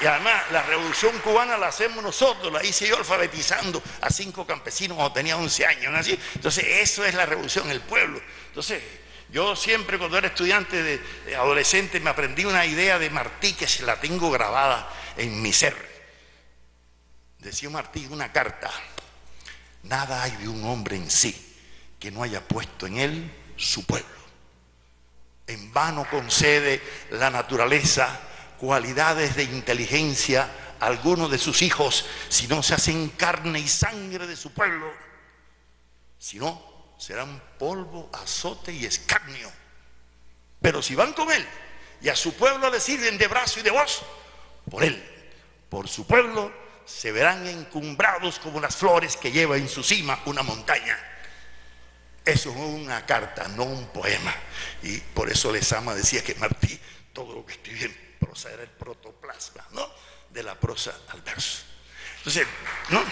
Y además la revolución cubana la hacemos nosotros, la hice yo alfabetizando a 5 campesinos cuando tenía 11 años, ¿no? Así. Entonces eso es la revolución, el pueblo. Entonces yo siempre cuando era estudiante de adolescente me aprendí una idea de Martí que se la tengo grabada en mi ser. Decía Martí en una carta: nada hay de un hombre en sí que no haya puesto en él su pueblo. En vano concede la naturaleza cualidades de inteligencia a alguno de sus hijos si no se hacen carne y sangre de su pueblo, si no serán polvo, azote y escarnio. Pero si van con él y a su pueblo le sirven de brazo y de voz, por él, por su pueblo, se verán encumbrados como las flores que lleva en su cima una montaña. Eso es una carta, no un poema. Y por eso Lezama decía que Martí, todo lo que escribía en prosa era el protoplasma, ¿no?, de la prosa al verso. Entonces, ¿no?,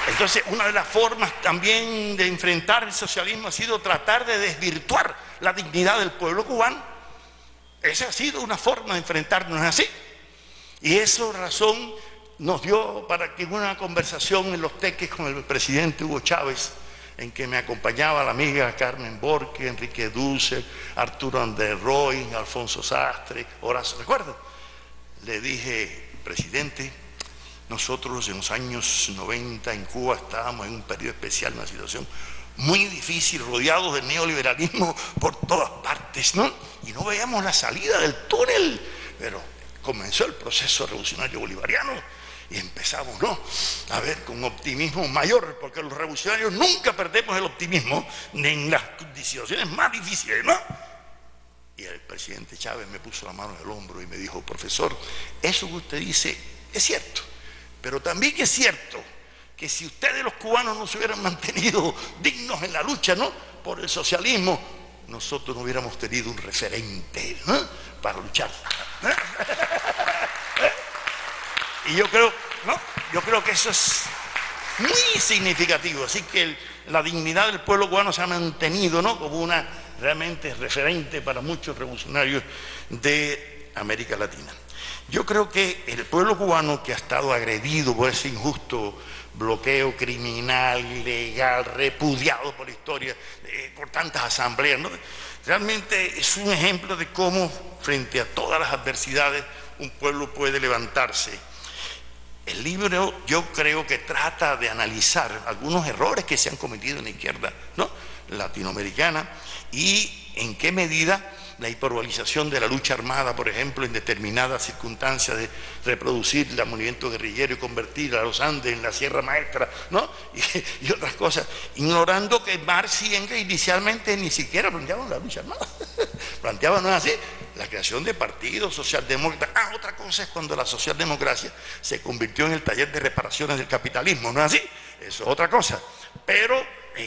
entonces una de las formas también de enfrentar el socialismo ha sido tratar de desvirtuar la dignidad del pueblo cubano. Esa ha sido una forma de enfrentarnos así. Y eso razón nos dio para que en una conversación en Los Teques con el presidente Hugo Chávez, en que me acompañaba la amiga Carmen Borque, Enrique Dussel, Arturo Andrés Roy, Alfonso Sastre, Horacio, ¿recuerdan? Le dije: presidente, nosotros en los años 90 en Cuba estábamos en un periodo especial, una situación muy difícil, rodeados del neoliberalismo por todas partes, ¿no? Y no veíamos la salida del túnel, pero comenzó el proceso revolucionario bolivariano y empezamos, ¿no?, a ver con optimismo mayor, porque los revolucionarios nunca perdemos el optimismo ni en las situaciones más difíciles, ¿no? Y el presidente Chávez me puso la mano en el hombro y me dijo: profesor, eso que usted dice es cierto, pero también es cierto que si ustedes los cubanos no se hubieran mantenido dignos en la lucha, ¿no?, por el socialismo, nosotros no hubiéramos tenido un referente, ¿no?, para luchar. Y yo creo que eso es muy significativo. Así que la dignidad del pueblo cubano se ha mantenido, ¿no?, como una realmente referente para muchos revolucionarios de América Latina. Yo creo que el pueblo cubano, que ha estado agredido por ese injusto bloqueo criminal, ilegal, repudiado por la historia, por tantas asambleas, ¿no?, realmente es un ejemplo de cómo, frente a todas las adversidades, un pueblo puede levantarse. El libro, yo creo que trata de analizar algunos errores que se han cometido en la izquierda, ¿no?, latinoamericana, y en qué medida la hiperbolización de la lucha armada, por ejemplo, en determinadas circunstancias de reproducir el movimiento guerrillero y convertir a los Andes en la Sierra Maestra, ¿no?, y otras cosas, ignorando que Marx y Engels inicialmente ni siquiera planteaban la lucha armada. Planteaban, no es así, la creación de partidos socialdemócratas. Otra cosa es cuando la socialdemocracia se convirtió en el taller de reparaciones del capitalismo, ¿no es así? Eso es otra cosa. Pero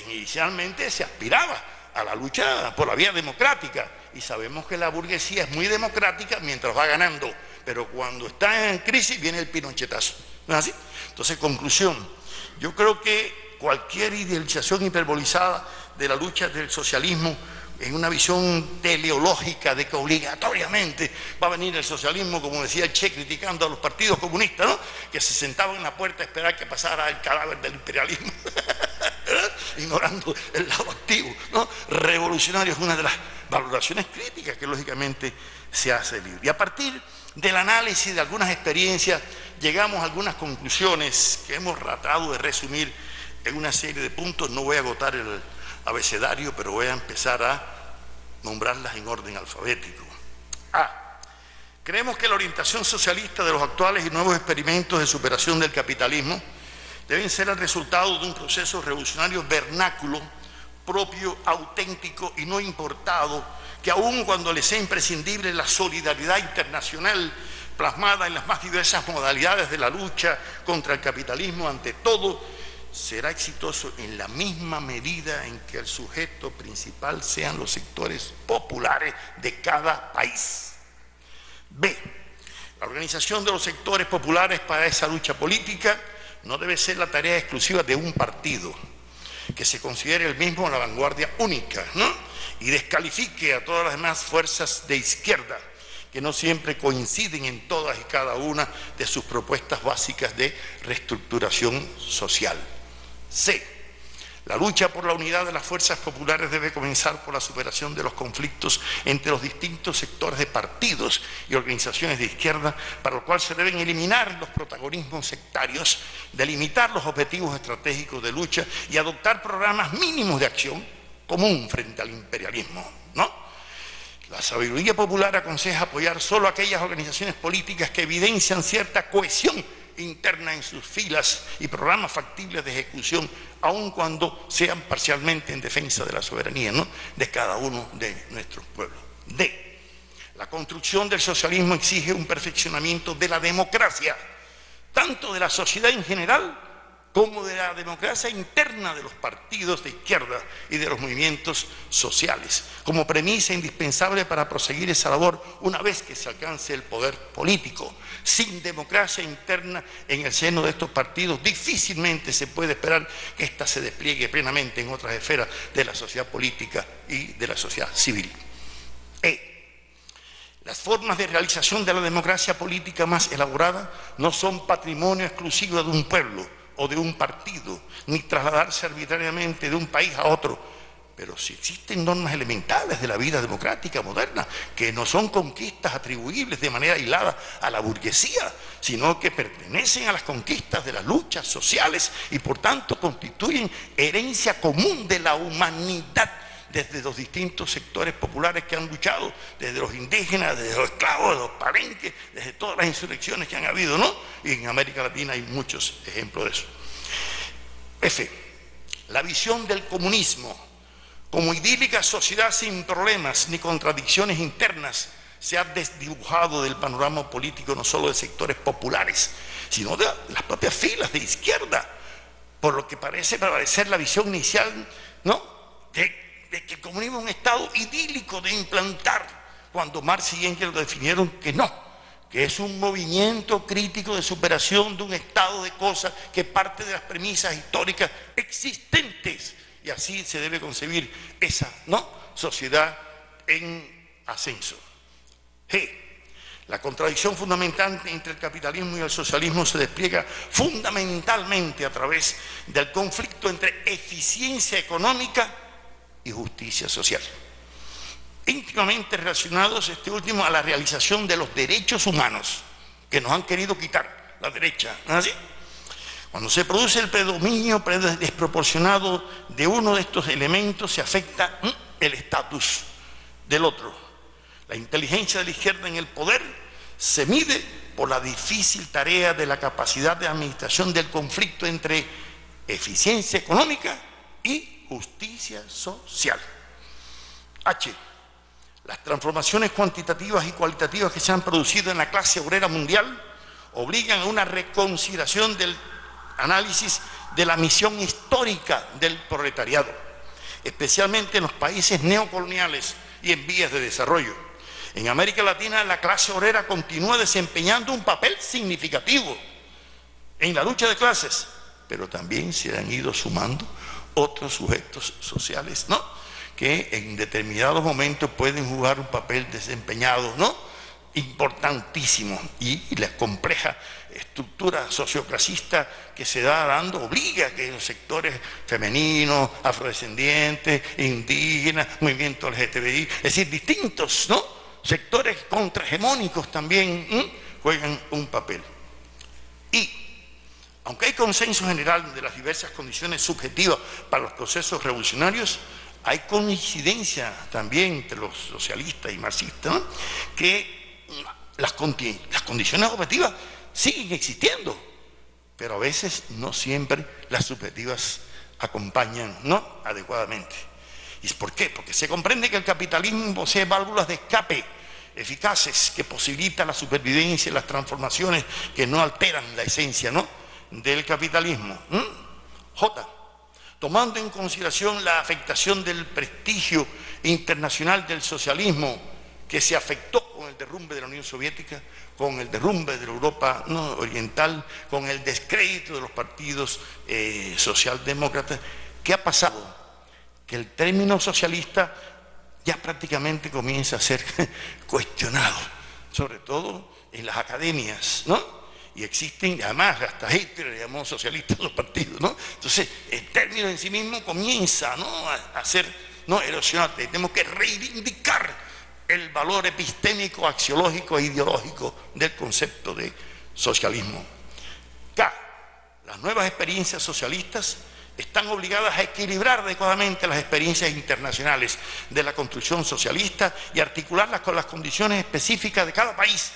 inicialmente se aspiraba a la lucha por la vía democrática, y sabemos que la burguesía es muy democrática mientras va ganando, pero cuando está en crisis viene el pinochetazo, ¿no es así? Entonces, conclusión, yo creo que cualquier idealización hiperbolizada de la lucha del socialismo en una visión teleológica de que obligatoriamente va a venir el socialismo, como decía el Che, criticando a los partidos comunistas, ¿no?, que se sentaban en la puerta a esperar que pasara el cadáver del imperialismo, ignorando el lado activo, ¿no?, revolucionario. Es una de las valoraciones críticas que lógicamente se hace el libro. Y a partir del análisis de algunas experiencias llegamos a algunas conclusiones que hemos tratado de resumir en una serie de puntos. No voy a agotar el abecedario, pero voy a empezar a nombrarlas en orden alfabético. Creemos que la orientación socialista de los actuales y nuevos experimentos de superación del capitalismo deben ser el resultado de un proceso revolucionario vernáculo, propio, auténtico y no importado, que aun cuando le sea imprescindible la solidaridad internacional plasmada en las más diversas modalidades de la lucha contra el capitalismo, ante todo, será exitoso en la misma medida en que el sujeto principal sean los sectores populares de cada país. B. La organización de los sectores populares para esa lucha política no debe ser la tarea exclusiva de un partido, que se considere el mismo la vanguardia única, ¿no?, y descalifique a todas las demás fuerzas de izquierda, que no siempre coinciden en todas y cada una de sus propuestas básicas de reestructuración social. C. La lucha por la unidad de las fuerzas populares debe comenzar por la superación de los conflictos entre los distintos sectores de partidos y organizaciones de izquierda, para lo cual se deben eliminar los protagonismos sectarios, delimitar los objetivos estratégicos de lucha y adoptar programas mínimos de acción común frente al imperialismo, ¿no? La sabiduría popular aconseja apoyar solo aquellas organizaciones políticas que evidencian cierta cohesión interna en sus filas y programas factibles de ejecución, aun cuando sean parcialmente en defensa de la soberanía, ¿no?, de cada uno de nuestros pueblos. D. La construcción del socialismo exige un perfeccionamiento de la democracia, tanto de la sociedad en general como de la democracia interna de los partidos de izquierda y de los movimientos sociales, como premisa indispensable para proseguir esa labor una vez que se alcance el poder político. Sin democracia interna en el seno de estos partidos, difícilmente se puede esperar que ésta se despliegue plenamente en otras esferas de la sociedad política y de la sociedad civil. Las formas de realización de la democracia política más elaborada no son patrimonio exclusivo de un pueblo o de un partido, ni trasladarse arbitrariamente de un país a otro, pero sí existen normas elementales de la vida democrática moderna que no son conquistas atribuibles de manera aislada a la burguesía, sino que pertenecen a las conquistas de las luchas sociales y por tanto constituyen herencia común de la humanidad, desde los distintos sectores populares que han luchado, desde los indígenas, desde los esclavos, de los palenques, desde todas las insurrecciones que han habido, ¿no? Y en América Latina hay muchos ejemplos de eso. F. La visión del comunismo como idílica sociedad sin problemas ni contradicciones internas se ha desdibujado del panorama político, no solo de sectores populares, sino de las propias filas de izquierda, por lo que parece prevalecer la visión inicial, ¿no?, de que el comunismo es un estado idílico de implantar, cuando Marx y Engels definieron que no, que es un movimiento crítico de superación de un estado de cosas que parte de las premisas históricas existentes y así se debe concebir esa, ¿no?, sociedad en ascenso. G. La contradicción fundamental entre el capitalismo y el socialismo se despliega fundamentalmente a través del conflicto entre eficiencia económica y justicia social, íntimamente relacionados este último a la realización de los derechos humanos que nos han querido quitar la derecha, ¿no es así? Cuando se produce el predominio desproporcionado de uno de estos elementos, se afecta el estatus del otro. La inteligencia de la izquierda en el poder se mide por la difícil tarea de la capacidad de administración del conflicto entre eficiencia económica y justicia social. H. Las transformaciones cuantitativas y cualitativas que se han producido en la clase obrera mundial obligan a una reconsideración del análisis de la misión histórica del proletariado, especialmente en los países neocoloniales y en vías de desarrollo. En América Latina, la clase obrera continúa desempeñando un papel significativo en la lucha de clases, pero también se han ido sumando otros sujetos sociales, ¿no?, que en determinados momentos pueden jugar un papel desempeñado, ¿no?, importantísimo, y la compleja estructura socioclasista que se da dando obliga a que los sectores femeninos, afrodescendientes, indígenas, movimiento LGTBI, es decir, distintos, ¿no?, sectores contrahegemónicos también juegan un papel. Y aunque hay consenso general de las diversas condiciones subjetivas para los procesos revolucionarios, hay coincidencia también entre los socialistas y marxistas, ¿no?, que las condiciones objetivas siguen existiendo, pero a veces no siempre las subjetivas acompañan, ¿no?, adecuadamente. ¿Y por qué? Porque se comprende que el capitalismo posee válvulas de escape eficaces que posibilitan la supervivencia y las transformaciones que no alteran la esencia, ¿no?, del capitalismo. J. Tomando en consideración la afectación del prestigio internacional del socialismo que se afectó con el derrumbe de la Unión Soviética, con el derrumbe de la Europa, ¿no?, oriental, con el descrédito de los partidos socialdemócratas, ¿qué ha pasado? Que el término socialista ya prácticamente comienza a ser cuestionado, sobre todo en las academias, ¿no? Y existen, además, hasta Hitler le llamó socialistas a los partidos, ¿no? Entonces, el término en sí mismo comienza, ¿no?, a ser, ¿no?, erosionante. Tenemos que reivindicar el valor epistémico, axiológico e ideológico del concepto de socialismo. K. Las nuevas experiencias socialistas están obligadas a equilibrar adecuadamente las experiencias internacionales de la construcción socialista y articularlas con las condiciones específicas de cada país,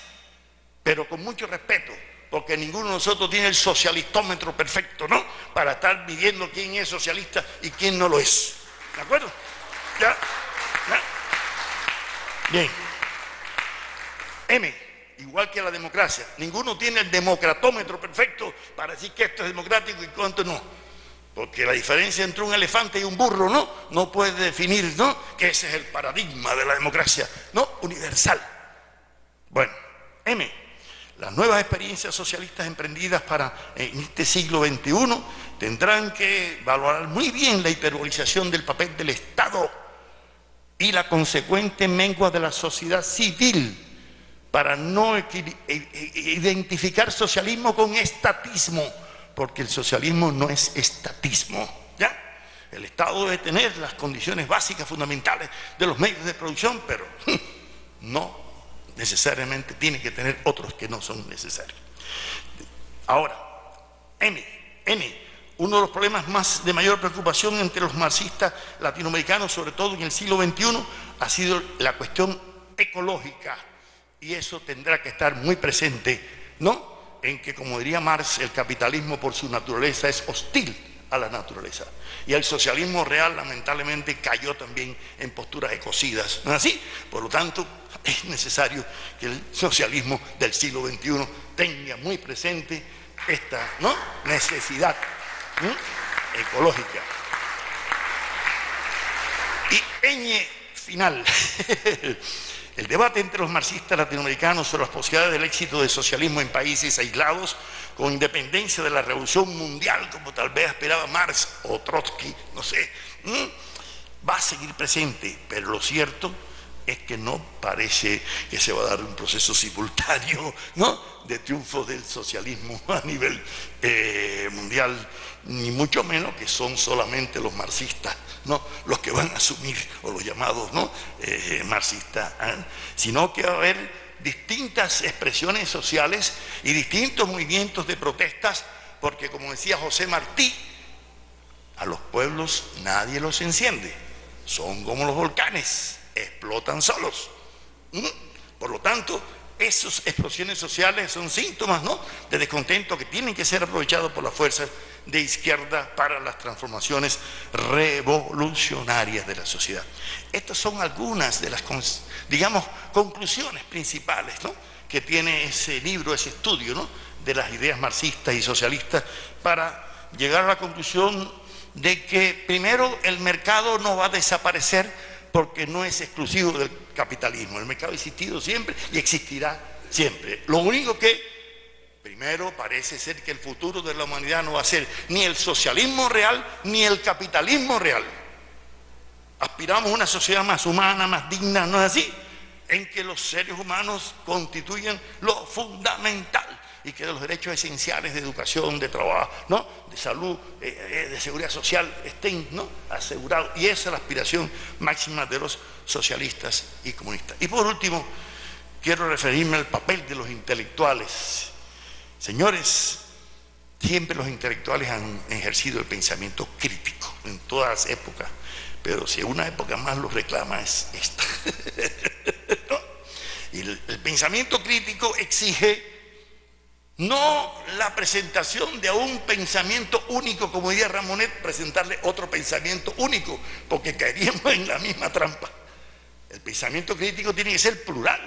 pero con mucho respeto, porque ninguno de nosotros tiene el socialistómetro perfecto, ¿no?, para estar midiendo quién es socialista y quién no lo es. ¿De acuerdo? ¿Ya? Bien. M. Igual que la democracia, ninguno tiene el democratómetro perfecto para decir que esto es democrático y cuánto no. Porque la diferencia entre un elefante y un burro, no puede definir, ¿no?, que ese es el paradigma de la democracia, ¿no?, universal. Bueno, M. Las nuevas experiencias socialistas emprendidas en este siglo XXI tendrán que valorar muy bien la hiperbolización del papel del Estado y la consecuente mengua de la sociedad civil para no identificar socialismo con estatismo, porque el socialismo no es estatismo, ¿ya? El Estado debe tener las condiciones básicas, fundamentales de los medios de producción, pero no necesariamente tiene que tener otros que no son necesarios. Ahora, N. Uno de los problemas de mayor preocupación entre los marxistas latinoamericanos, sobre todo en el siglo XXI, ha sido la cuestión ecológica, y eso tendrá que estar muy presente, ¿no?, en que, como diría Marx, el capitalismo por su naturaleza es hostil a la naturaleza, y el socialismo real lamentablemente cayó también en posturas ecocidas, ¿no es así? Por lo tanto, es necesario que el socialismo del siglo XXI tenga muy presente esta, ¿no?, necesidad ecológica. Y ñ final. El debate entre los marxistas latinoamericanos sobre las posibilidades del éxito del socialismo en países aislados, con independencia de la revolución mundial, como tal vez esperaba Marx o Trotsky, no sé, va a seguir presente, pero lo cierto es que no parece que se va a dar un proceso simultáneo, ¿no?, de triunfo del socialismo a nivel mundial, ni mucho menos que son solamente los marxistas, ¿no?, los que van a asumir, o los llamados, ¿no?, marxistas, sino que va a haber distintas expresiones sociales y distintos movimientos de protestas, porque como decía José Martí, a los pueblos nadie los enciende, son como los volcanes, explotan solos. Por lo tanto, esas explosiones sociales son síntomas, ¿no?, de descontento que tienen que ser aprovechados por las fuerzas de izquierda para las transformaciones revolucionarias de la sociedad. Estas son algunas de las, digamos, conclusiones principales, ¿no?, que tiene ese libro, ese estudio, ¿no?, de las ideas marxistas y socialistas, para llegar a la conclusión de que primero el mercado no va a desaparecer porque no es exclusivo del capitalismo. El mercado ha existido siempre y existirá siempre. Lo único que, primero, parece ser que el futuro de la humanidad no va a ser ni el socialismo real ni el capitalismo real. Aspiramos a una sociedad más humana, más digna, ¿no es así?, en que los seres humanos constituyen lo fundamental y que los derechos esenciales de educación, de trabajo, ¿no?, de salud, de seguridad social estén, ¿no?, asegurados. Y esa es la aspiración máxima de los socialistas y comunistas. Y por último, quiero referirme al papel de los intelectuales. Señores, siempre los intelectuales han ejercido el pensamiento crítico en todas las épocas, pero si una época más lo reclama es esta. ¿No? Y el pensamiento crítico exige no la presentación de un pensamiento único, como diría Ramonet, presentarle otro pensamiento único, porque caeríamos en la misma trampa. El pensamiento crítico tiene que ser plural,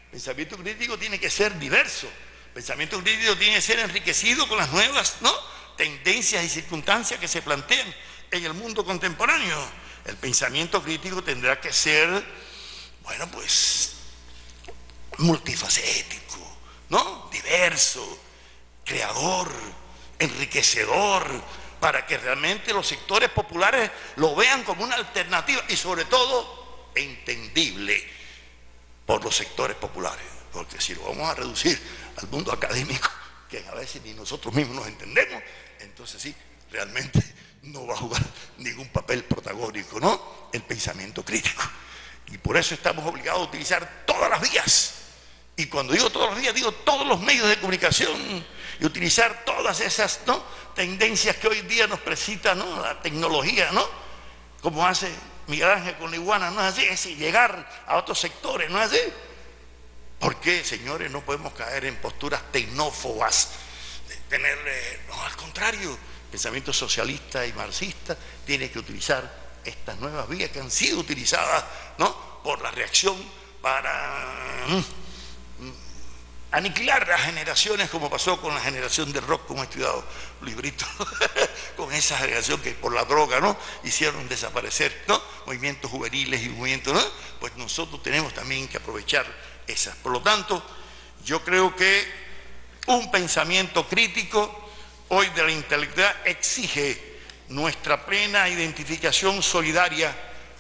el pensamiento crítico tiene que ser diverso, el pensamiento crítico tiene que ser enriquecido con las nuevas, ¿no?, tendencias y circunstancias que se plantean en el mundo contemporáneo. El pensamiento crítico tendrá que ser, bueno, pues, multifacético, ¿no?, diverso, creador, enriquecedor, para que realmente los sectores populares lo vean como una alternativa y sobre todo entendible por los sectores populares, porque si lo vamos a reducir al mundo académico, que a veces ni nosotros mismos nos entendemos, entonces sí, realmente no va a jugar ningún papel protagónico, ¿no?, el pensamiento crítico. Y por eso estamos obligados a utilizar todas las vías. Y cuando digo todos los días, digo todos los medios de comunicación, y utilizar todas esas, ¿no?, tendencias que hoy día nos precisa, ¿no?, la tecnología, ¿no?, como hace Miguel Ángel con la iguana, ¿no es así? Es decir, llegar a otros sectores, ¿no es así? ¿Por qué, señores, no podemos caer en posturas tecnófobas? No, al contrario, el pensamiento socialista y marxista tiene que utilizar estas nuevas vías que han sido utilizadas, ¿no?, por la reacción para aniquilar las generaciones, como pasó con la generación del rock, como he estudiado libritos, con esa generación que por la droga, ¿no?, hicieron desaparecer, ¿no?, movimientos juveniles y movimientos, ¿no? Pues nosotros tenemos también que aprovechar esas. Por lo tanto, yo creo que un pensamiento crítico hoy de la intelectualidad exige nuestra plena identificación solidaria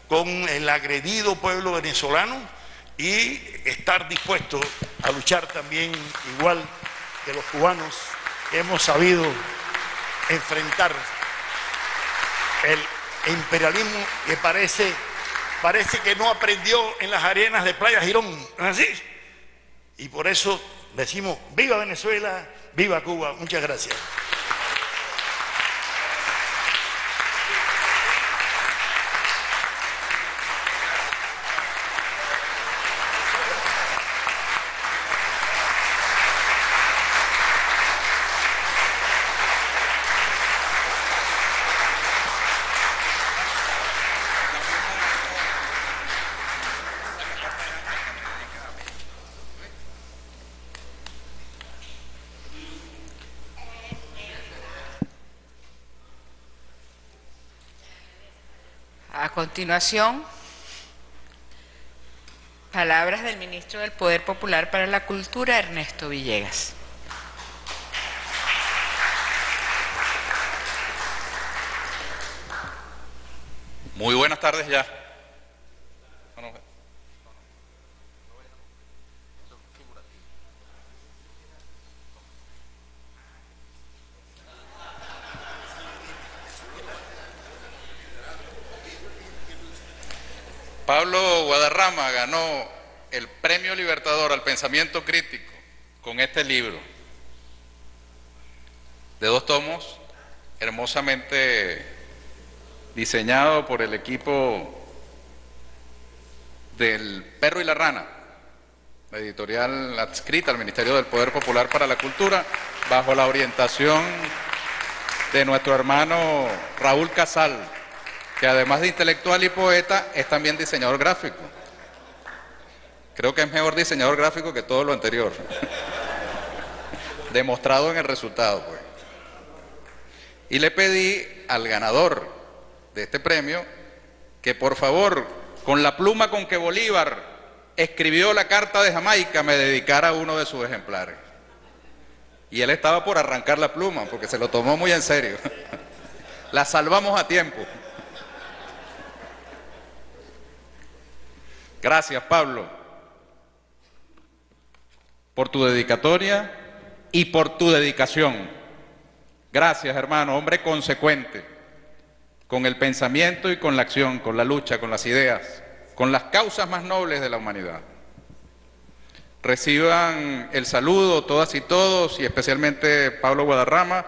con el agredido pueblo venezolano y estar dispuestos a luchar también, igual que los cubanos, que hemos sabido enfrentar el imperialismo que parece que no aprendió en las arenas de Playa Girón, ¿no es así? Y por eso decimos, ¡viva Venezuela, viva Cuba! Muchas gracias. A continuación, Palabras del ministro del Poder Popular para la Cultura, Ernesto Villegas. Muy buenas tardes ya. Pablo Guadarrama ganó el Premio Libertador al Pensamiento Crítico con este libro, de 2 tomos, hermosamente diseñado por el equipo del Perro y la Rana, la editorial adscrita al Ministerio del Poder Popular para la Cultura, bajo la orientación de nuestro hermano Raúl Casal, que además de intelectual y poeta, es también diseñador gráfico. Creo que es mejor diseñador gráfico que todo lo anterior. Demostrado en el resultado, pues. Y le pedí al ganador de este premio que por favor, con la pluma con que Bolívar escribió la Carta de Jamaica, me dedicara uno de sus ejemplares. Y él estaba por arrancar la pluma, porque se lo tomó muy en serio. La salvamos a tiempo. Gracias, Pablo, por tu dedicatoria y por tu dedicación. Gracias, hermano, hombre consecuente, con el pensamiento y con la acción, con la lucha, con las ideas, con las causas más nobles de la humanidad. Reciban el saludo todas y todos, y especialmente Pablo Guadarrama,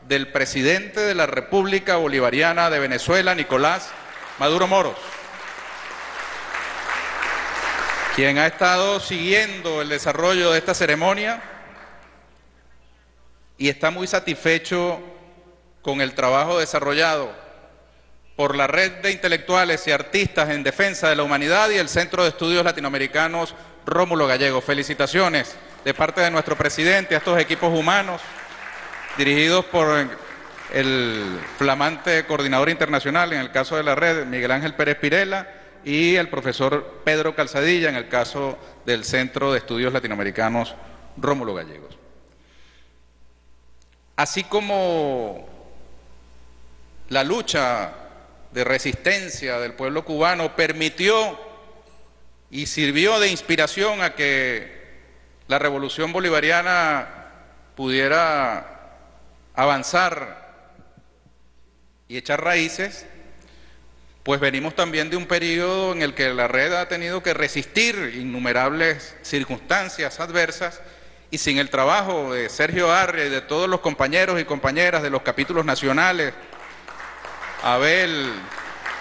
del presidente de la República Bolivariana de Venezuela, Nicolás Maduro Moros, quien ha estado siguiendo el desarrollo de esta ceremonia y está muy satisfecho con el trabajo desarrollado por la Red de Intelectuales y Artistas en Defensa de la Humanidad y el Centro de Estudios Latinoamericanos Rómulo Gallegos. Felicitaciones de parte de nuestro presidente a estos equipos humanos, dirigidos por el flamante coordinador internacional, en el caso de la red, Miguel Ángel Pérez Pirela, y el profesor Pedro Calzadilla, en el caso del Centro de Estudios Latinoamericanos Rómulo Gallegos. Así como la lucha de resistencia del pueblo cubano permitió y sirvió de inspiración a que la revolución bolivariana pudiera avanzar y echar raíces, pues venimos también de un periodo en el que la red ha tenido que resistir innumerables circunstancias adversas, y sin el trabajo de Sergio Arria y de todos los compañeros y compañeras de los capítulos nacionales, Abel,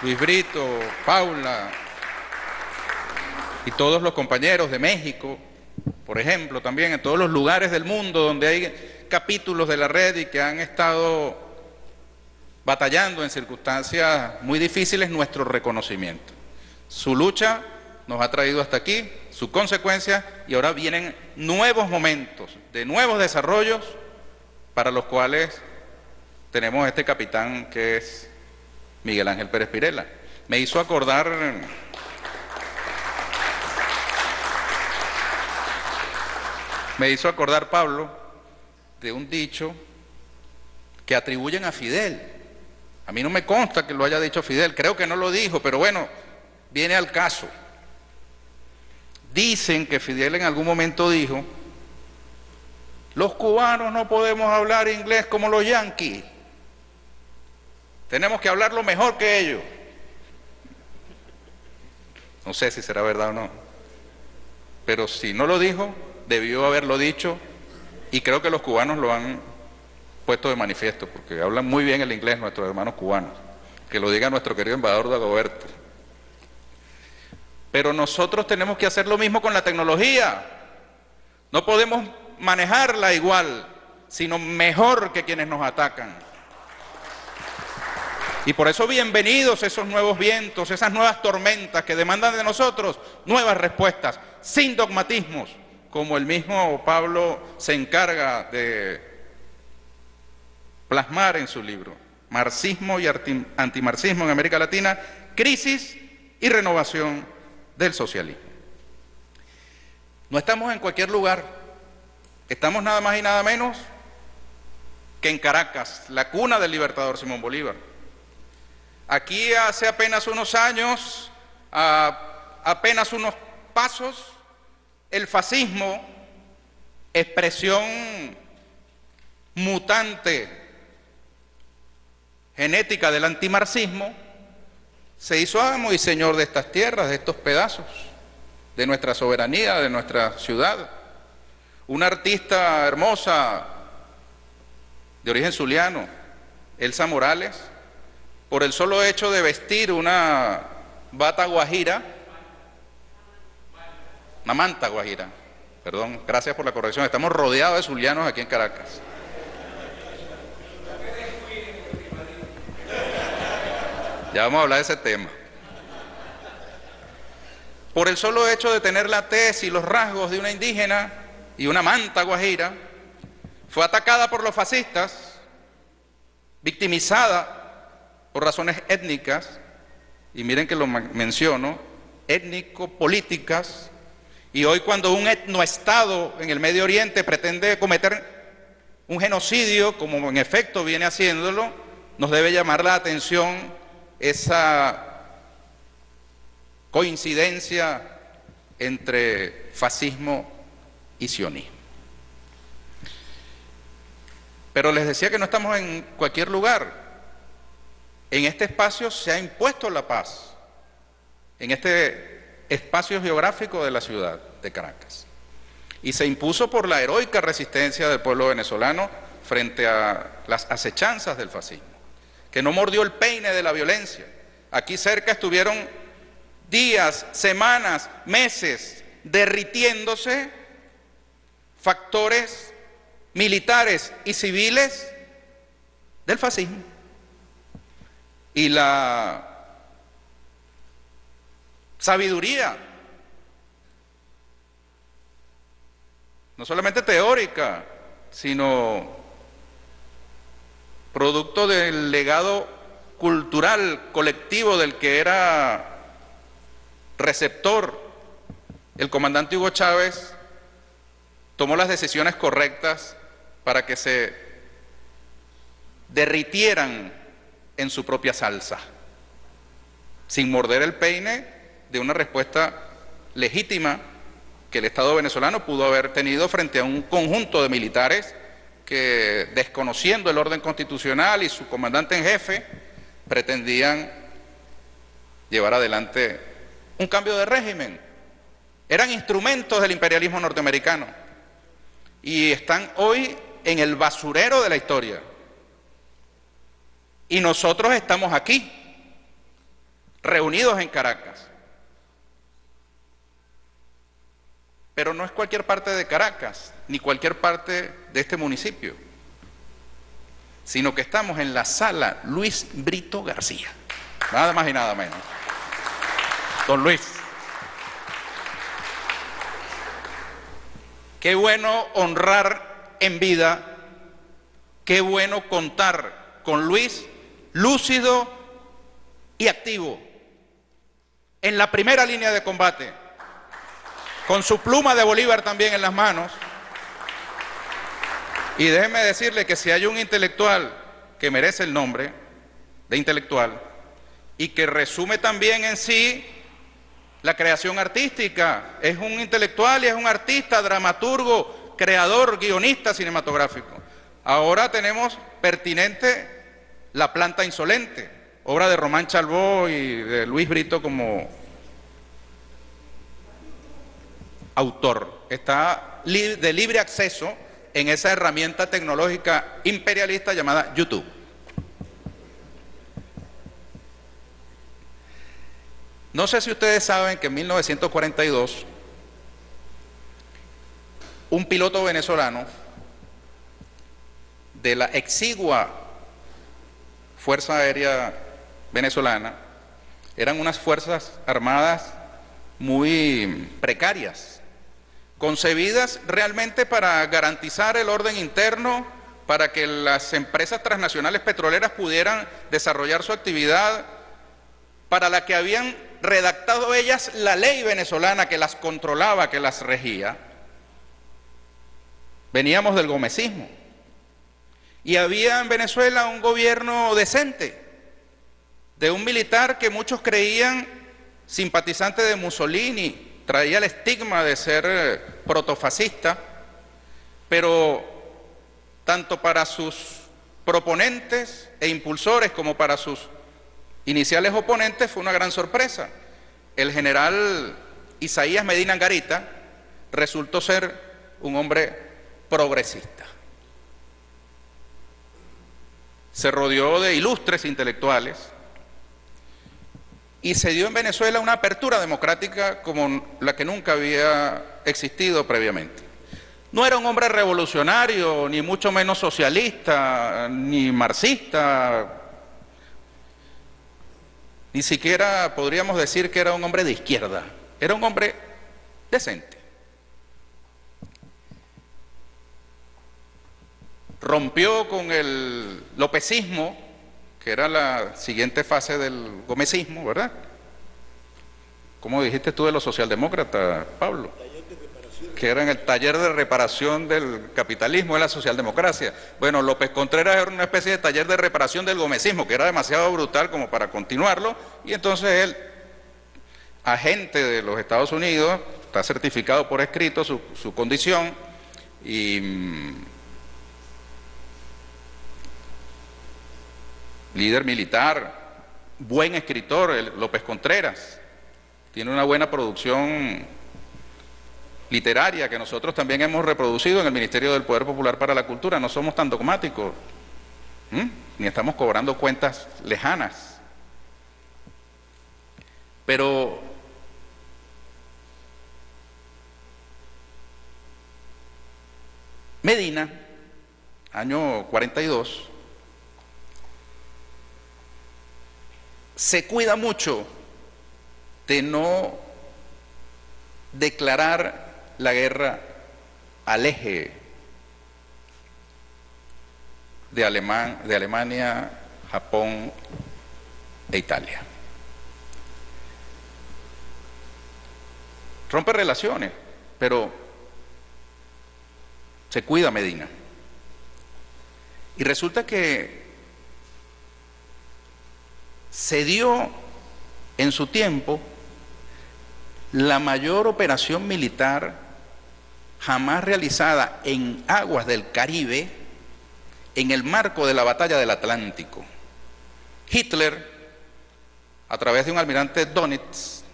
Luis Brito, Paula y todos los compañeros de México, por ejemplo, también en todos los lugares del mundo donde hay capítulos de la red y que han estado batallando en circunstancias muy difíciles, nuestro reconocimiento. Su lucha nos ha traído hasta aquí, su consecuencia, y ahora vienen nuevos momentos, de nuevos desarrollos, para los cuales tenemos este capitán que es Miguel Ángel Pérez Pirela. Me hizo acordar Pablo de un dicho que atribuyen a Fidel. A mí no me consta que lo haya dicho Fidel, creo que no lo dijo, pero bueno, viene al caso. Dicen que Fidel en algún momento dijo: los cubanos no podemos hablar inglés como los yanquis, tenemos que hablarlo mejor que ellos. No sé si será verdad o no, pero si no lo dijo, debió haberlo dicho, y creo que los cubanos lo han puesto de manifiesto, porque hablan muy bien el inglés nuestros hermanos cubanos. Que lo diga nuestro querido embajador Dagoberto. Pero nosotros tenemos que hacer lo mismo con la tecnología. No podemos manejarla igual, sino mejor que quienes nos atacan. Y por eso bienvenidos esos nuevos vientos, esas nuevas tormentas que demandan de nosotros nuevas respuestas, sin dogmatismos, como el mismo Pablo se encarga de plasmar en su libro, Marxismo y Antimarxismo en América Latina, crisis y renovación del socialismo. No estamos en cualquier lugar, estamos nada más y nada menos que en Caracas, la cuna del libertador Simón Bolívar. Aquí hace apenas unos años, apenas unos pasos, el fascismo, expresión mutante genética del antimarxismo, se hizo amo y señor de estas tierras, de estos pedazos, de nuestra soberanía, de nuestra ciudad. Una artista hermosa de origen zuliano, Elsa Morales, por el solo hecho de vestir una bata guajira, una manta guajira, perdón, gracias por la corrección, estamos rodeados de zulianos aquí en Caracas. Ya vamos a hablar de ese tema. Por el solo hecho de tener la tez y los rasgos de una indígena y una manta guajira, fue atacada por los fascistas, victimizada por razones étnicas, y miren que lo menciono, étnico-políticas, y hoy cuando un etnoestado en el Medio Oriente pretende cometer un genocidio, como en efecto viene haciéndolo, nos debe llamar la atención esa coincidencia entre fascismo y sionismo. Pero les decía que no estamos en cualquier lugar. En este espacio se ha impuesto la paz, en este espacio geográfico de la ciudad de Caracas. Y se impuso por la heroica resistencia del pueblo venezolano frente a las acechanzas del fascismo, que no mordió el peine de la violencia. Aquí cerca estuvieron días, semanas, meses derritiéndose factores militares y civiles del fascismo. Y la sabiduría, no solamente teórica, sino producto del legado cultural colectivo del que era receptor el comandante Hugo Chávez, tomó las decisiones correctas para que se derritieran en su propia salsa, sin morder el peine de una respuesta legítima que el Estado venezolano pudo haber tenido frente a un conjunto de militares que, desconociendo el orden constitucional y su comandante en jefe, pretendían llevar adelante un cambio de régimen. Eran instrumentos del imperialismo norteamericano y están hoy en el basurero de la historia. Y nosotros estamos aquí, reunidos en Caracas. Pero no es cualquier parte de Caracas, ni cualquier parte de este municipio, sino que estamos en la sala Luis Brito García, nada más y nada menos. Don Luis. Qué bueno honrar en vida, qué bueno contar con Luis, lúcido y activo, en la primera línea de combate, con su pluma de Bolívar también en las manos. Y déjeme decirle que si hay un intelectual que merece el nombre de intelectual y que resume también en sí la creación artística, es un intelectual y es un artista, dramaturgo, creador, guionista cinematográfico. Ahora tenemos pertinente La planta insolente, obra de Román Chalbó y de Luis Brito como autor. Está de libre acceso en esa herramienta tecnológica imperialista llamada YouTube. No sé si ustedes saben que en 1942 un piloto venezolano de la exigua Fuerza Aérea Venezolana, eran unas fuerzas armadas muy precarias, concebidas realmente para garantizar el orden interno, para que las empresas transnacionales petroleras pudieran desarrollar su actividad para la que habían redactado ellas la ley venezolana que las controlaba, que las regía. Veníamos del gomecismo. Y había en Venezuela un gobierno decente, de un militar que muchos creían simpatizante de Mussolini, traía el estigma de ser protofascista, pero tanto para sus proponentes e impulsores como para sus iniciales oponentes fue una gran sorpresa. El general Isaías Medina Angarita resultó ser un hombre progresista. Se rodeó de ilustres intelectuales y se dio en Venezuela una apertura democrática como la que nunca había existido previamente. No era un hombre revolucionario, ni mucho menos socialista, ni marxista, ni siquiera podríamos decir que era un hombre de izquierda, era un hombre decente. Rompió con el lopecismo, que era la siguiente fase del gomecismo, ¿verdad? ¿Cómo dijiste tú de los socialdemócratas, Pablo? Que eran el taller de reparación del capitalismo, de la socialdemocracia. Bueno, López Contreras era una especie de taller de reparación del gomecismo, que era demasiado brutal como para continuarlo, y entonces él, agente de los Estados Unidos, está certificado por escrito su condición, y líder militar, buen escritor, López Contreras, tiene una buena producción literaria que nosotros también hemos reproducido en el Ministerio del Poder Popular para la Cultura. No somos tan dogmáticos, ni estamos cobrando cuentas lejanas. Pero Medina, año 42, se cuida mucho de no declarar la guerra al eje de Alemania, Japón e Italia. Rompe relaciones, pero se cuida Medina. Y resulta que se dio en su tiempo la mayor operación militar jamás realizada en aguas del Caribe en el marco de la batalla del Atlántico. Hitler, a través de un almirante Dönitz,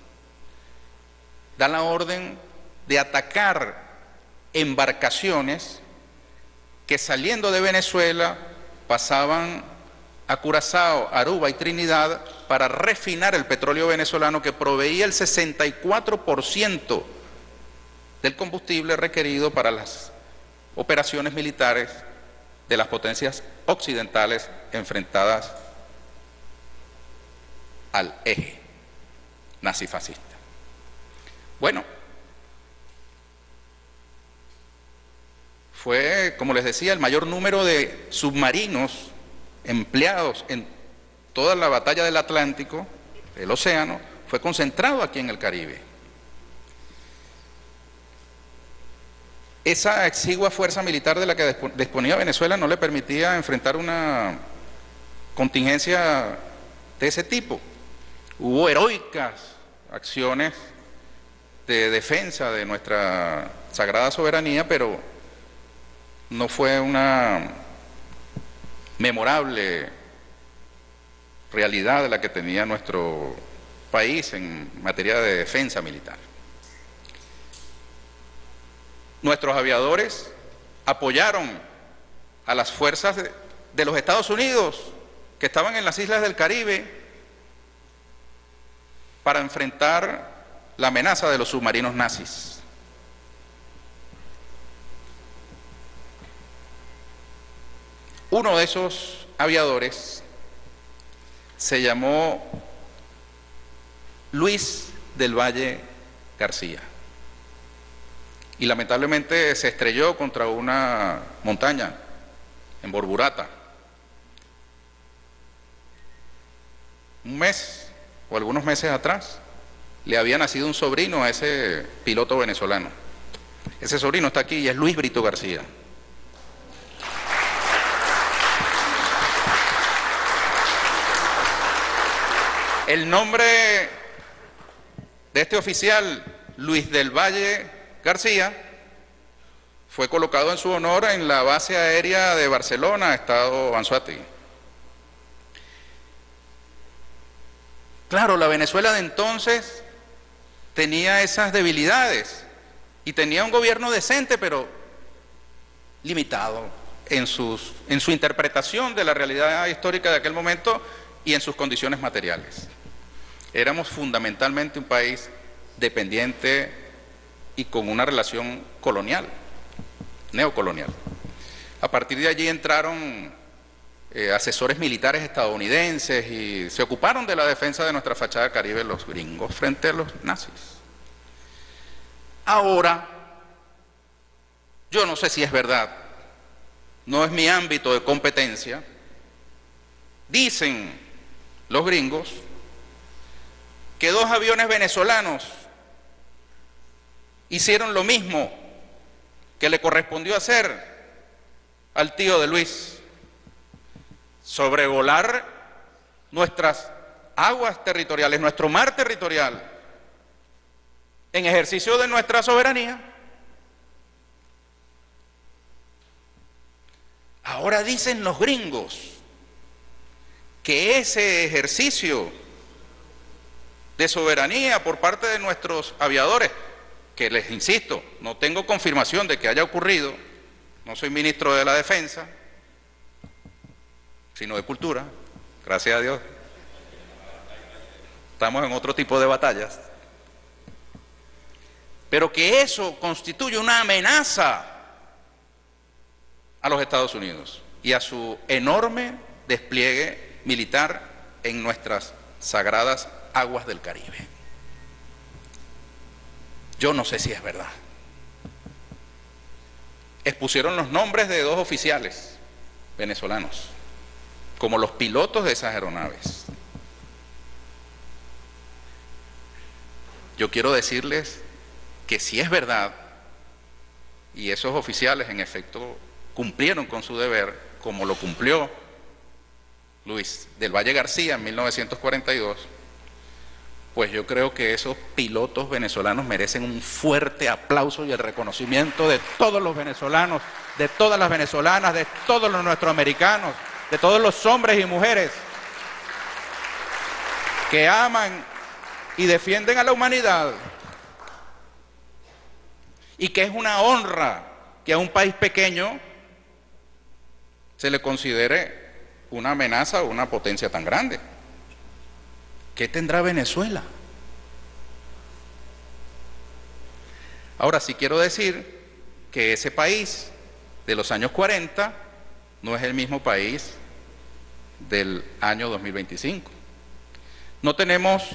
da la orden de atacar embarcaciones que saliendo de Venezuela pasaban a Curazao, Aruba y Trinidad para refinar el petróleo venezolano que proveía el 64% del combustible requerido para las operaciones militares de las potencias occidentales enfrentadas al eje nazifascista. Bueno, fue, como les decía, el mayor número de submarinos empleados en toda la batalla del Atlántico, del océano, fue concentrado aquí en el Caribe. Esa exigua fuerza militar de la que disponía Venezuela no le permitía enfrentar una contingencia de ese tipo. Hubo heroicas acciones de defensa de nuestra sagrada soberanía, pero no fue una memorable realidad de la que tenía nuestro país en materia de defensa militar. Nuestros aviadores apoyaron a las fuerzas de los Estados Unidos que estaban en las islas del Caribe para enfrentar la amenaza de los submarinos nazis. Uno de esos aviadores se llamó Luis del Valle García y lamentablemente se estrelló contra una montaña en Borburata. Un mes o algunos meses atrás, le había nacido un sobrino a ese piloto venezolano. Ese sobrino está aquí y es Luis Brito García. El nombre de este oficial, Luis del Valle García, fue colocado en su honor en la base aérea de Barcelona, estado Anzoátegui. Claro, la Venezuela de entonces tenía esas debilidades y tenía un gobierno decente, pero limitado en su interpretación de la realidad histórica de aquel momento y en sus condiciones materiales. Éramos fundamentalmente un país dependiente y con una relación colonial, neocolonial. A partir de allí entraron asesores militares estadounidenses y se ocuparon de la defensa de nuestra fachada caribe los gringos frente a los nazis. Ahora, yo no sé si es verdad, no es mi ámbito de competencia, dicen los gringos que 2 aviones venezolanos hicieron lo mismo que le correspondió hacer al tío de Luis, sobrevolar nuestras aguas territoriales, nuestro mar territorial, en ejercicio de nuestra soberanía. Ahora dicen los gringos que ese ejercicio de soberanía por parte de nuestros aviadores, que les insisto, no tengo confirmación de que haya ocurrido, no soy ministro de la Defensa, sino de Cultura, gracias a Dios. Estamos en otro tipo de batallas. Pero que eso constituye una amenaza a los Estados Unidos y a su enorme despliegue militar en nuestras sagradas aguas del Caribe. Yo no sé si es verdad. Expusieron los nombres de 2 oficiales venezolanos como los pilotos de esas aeronaves. Yo quiero decirles que si es verdad, y esos oficiales en efecto cumplieron con su deber, como lo cumplió Luis del Valle García en 1942, pues yo creo que esos pilotos venezolanos merecen un fuerte aplauso y el reconocimiento de todos los venezolanos, de todas las venezolanas, de todos los nuestroamericanos, de todos los hombres y mujeres que aman y defienden a la humanidad, y que es una honra que a un país pequeño se le considere una amenaza o una potencia tan grande. ¿Qué tendrá Venezuela? Ahora sí quiero decir que ese país de los años 40 no es el mismo país del año 2025. No tenemos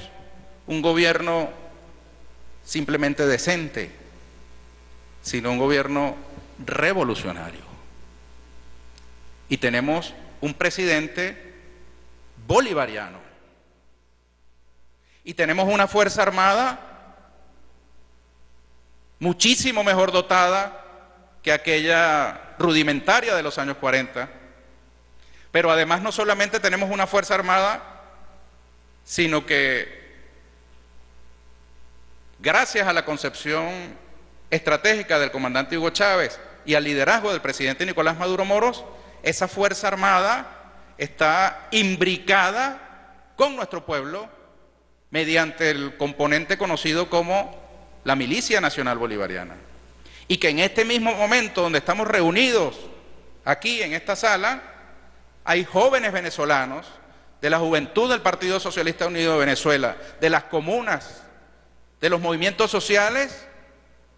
un gobierno simplemente decente, sino un gobierno revolucionario. Y tenemos un presidente bolivariano. Y tenemos una Fuerza Armada muchísimo mejor dotada que aquella rudimentaria de los años 40. Pero además no solamente tenemos una Fuerza Armada, sino que gracias a la concepción estratégica del comandante Hugo Chávez y al liderazgo del presidente Nicolás Maduro Moros, esa Fuerza Armada está imbricada con nuestro pueblo mediante el componente conocido como la Milicia Nacional Bolivariana. Y que en este mismo momento donde estamos reunidos aquí en esta sala, hay jóvenes venezolanos de la juventud del Partido Socialista Unido de Venezuela, de las comunas, de los movimientos sociales,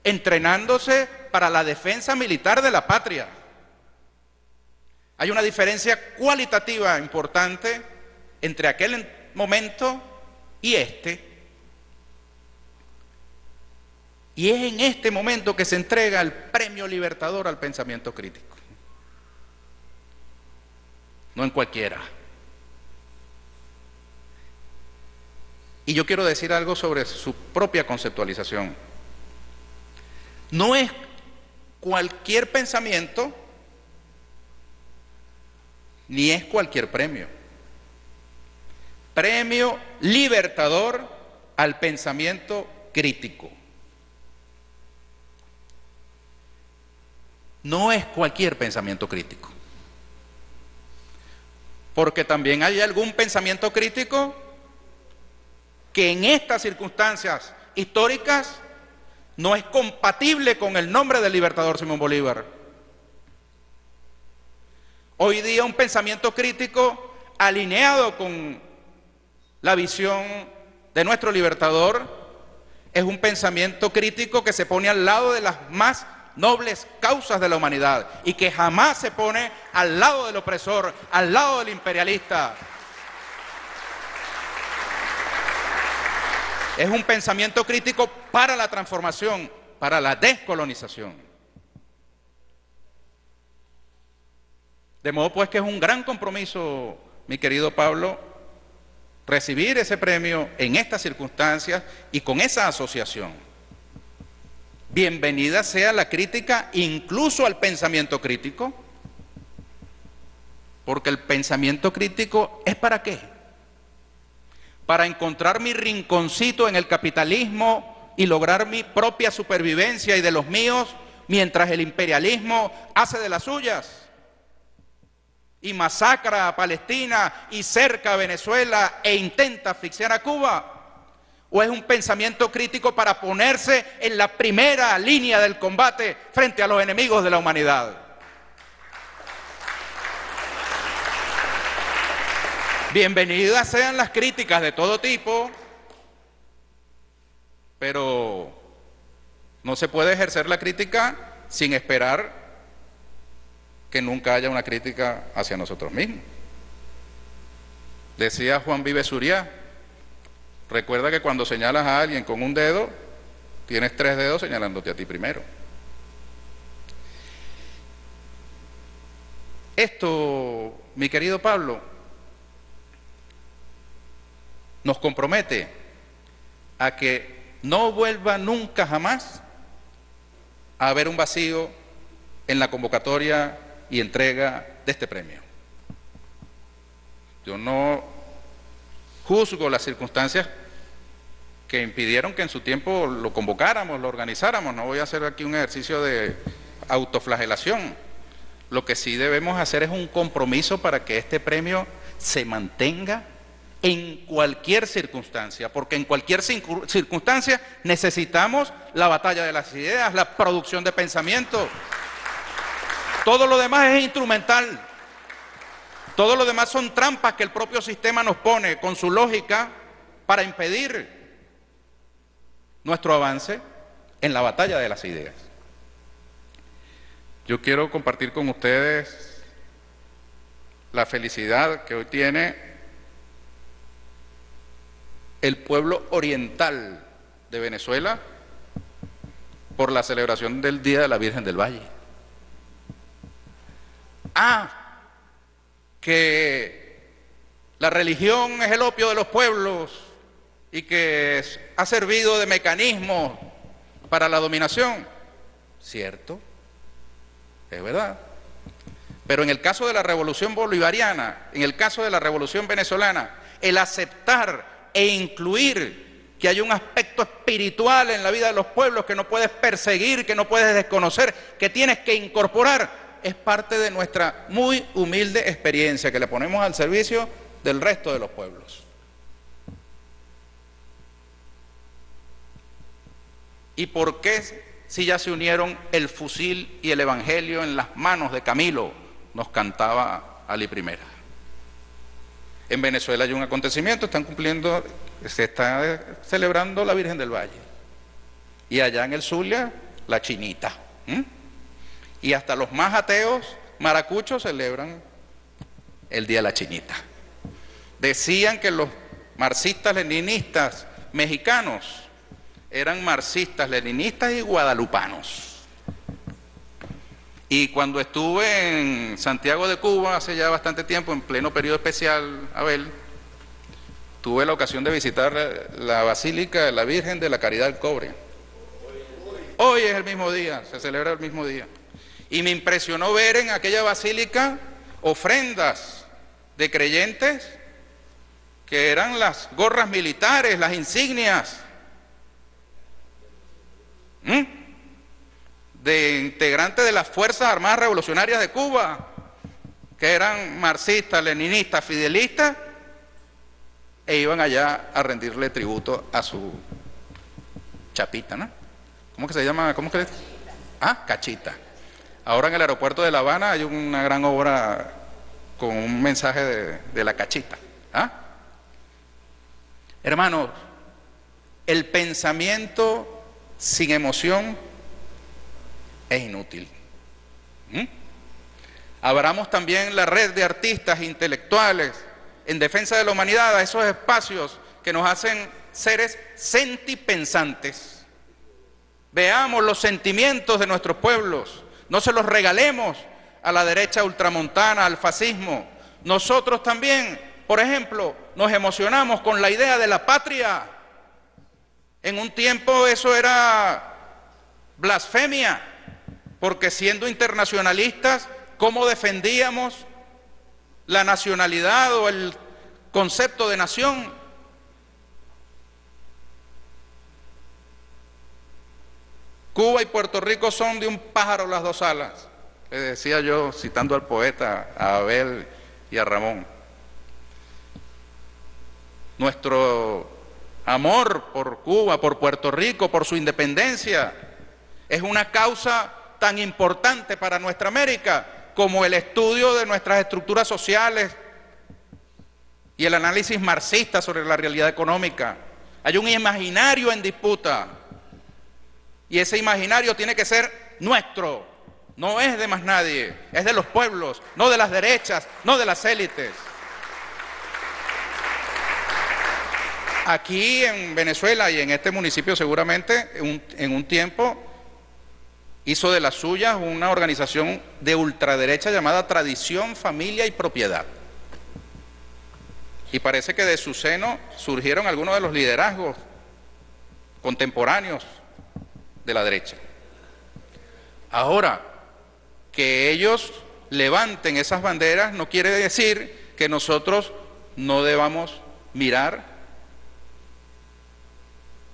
entrenándose para la defensa militar de la patria. Hay una diferencia cualitativa importante entre aquel momento y este. Y es en este momento que se entrega el Premio Libertador al pensamiento crítico. No en cualquiera. Y yo quiero decir algo sobre su propia conceptualización. No es cualquier pensamiento, ni es cualquier premio. Premio libertador al pensamiento crítico. No es cualquier pensamiento crítico. Porque también hay algún pensamiento crítico que en estas circunstancias históricas no es compatible con el nombre del libertador Simón Bolívar. Hoy día un pensamiento crítico alineado con la visión de nuestro libertador es un pensamiento crítico que se pone al lado de las más nobles causas de la humanidad y que jamás se pone al lado del opresor, al lado del imperialista. Es un pensamiento crítico para la transformación, para la descolonización. De modo pues que es un gran compromiso, mi querido Pablo, recibir ese premio en estas circunstancias y con esa asociación. Bienvenida sea la crítica incluso al pensamiento crítico, porque el pensamiento crítico ¿es para qué? Para encontrar mi rinconcito en el capitalismo y lograr mi propia supervivencia y de los míos, mientras el imperialismo hace de las suyas y masacra a Palestina y cerca a Venezuela e intenta asfixiar a Cuba. ¿O es un pensamiento crítico para ponerse en la primera línea del combate frente a los enemigos de la humanidad? Bienvenidas sean las críticas de todo tipo, pero no se puede ejercer la crítica sin esperar que nunca haya una crítica hacia nosotros mismos. Decía Juan Vives Zuria, recuerda que cuando señalas a alguien con un dedo, tienes 3 dedos señalándote a ti primero. Esto, mi querido Pablo, nos compromete a que no vuelva nunca jamás a haber un vacío en la convocatoria y entrega de este premio. Yo no juzgo las circunstancias que impidieron que en su tiempo lo convocáramos, lo organizáramos. No voy a hacer aquí un ejercicio de autoflagelación. Lo que sí debemos hacer es un compromiso para que este premio se mantenga en cualquier circunstancia, porque en cualquier circunstancia necesitamos la batalla de las ideas, la producción de pensamiento. Todo lo demás es instrumental. Todo lo demás son trampas que el propio sistema nos pone con su lógica para impedir nuestro avance en la batalla de las ideas. Yo quiero compartir con ustedes la felicidad que hoy tiene el pueblo oriental de Venezuela por la celebración del Día de la Virgen del Valle. Que la religión es el opio de los pueblos y que ha servido de mecanismo para la dominación. Cierto, es verdad. Pero en el caso de la revolución bolivariana, en el caso de la revolución venezolana, el aceptar e incluir que hay un aspecto espiritual en la vida de los pueblos que no puedes perseguir, que no puedes desconocer, que tienes que incorporar, es parte de nuestra muy humilde experiencia que le ponemos al servicio del resto de los pueblos. ¿Y por qué si ya se unieron el fusil y el evangelio en las manos de Camilo? Nos cantaba Ali Primera. En Venezuela hay un acontecimiento, se está celebrando la Virgen del Valle. Y allá en el Zulia, la Chinita. Y hasta los más ateos maracuchos celebran el Día de la Chinita. Decían que los marxistas-leninistas mexicanos eran marxistas, leninistas y guadalupanos. Y cuando estuve en Santiago de Cuba, hace ya bastante tiempo, en pleno periodo especial, Abel, tuve la ocasión de visitar la Basílica de la Virgen de la Caridad del Cobre. Hoy es el mismo día, se celebra el mismo día. Y me impresionó ver en aquella basílica ofrendas de creyentes que eran las gorras militares, las insignias de integrantes de las Fuerzas Armadas Revolucionarias de Cuba, que eran marxistas, leninistas, fidelistas, e iban allá a rendirle tributo a su chapita, ¿no? ¿Cómo que se llama? ¿Cómo que? Ah, Cachita. Ahora en el aeropuerto de La Habana hay una gran obra con un mensaje de la Cachita. ¿Ah? Hermanos, el pensamiento sin emoción es inútil. Abramos también la red de artistas intelectuales en defensa de la humanidad, a esos espacios que nos hacen seres sentipensantes. Veamos los sentimientos de nuestros pueblos, no se los regalemos a la derecha ultramontana, al fascismo. Nosotros también, por ejemplo, nos emocionamos con la idea de la patria. En un tiempo eso era blasfemia, porque siendo internacionalistas, ¿cómo defendíamos la nacionalidad o el concepto de nación? Cuba y Puerto Rico son de un pájaro las dos alas, le decía yo citando al poeta, a Abel y a Ramón. Nuestro amor por Cuba, por Puerto Rico, por su independencia, es una causa tan importante para nuestra América como el estudio de nuestras estructuras sociales y el análisis marxista sobre la realidad económica. Hay un imaginario en disputa y ese imaginario tiene que ser nuestro, no es de más nadie, es de los pueblos, no de las derechas, no de las élites. Aquí en Venezuela y en este municipio seguramente en un tiempo hizo de las suyas una organización de ultraderecha llamada Tradición, Familia y Propiedad. Y parece que de su seno surgieron algunos de los liderazgos contemporáneos de la derecha. Ahora, que ellos levanten esas banderas no quiere decir que nosotros no debamos mirar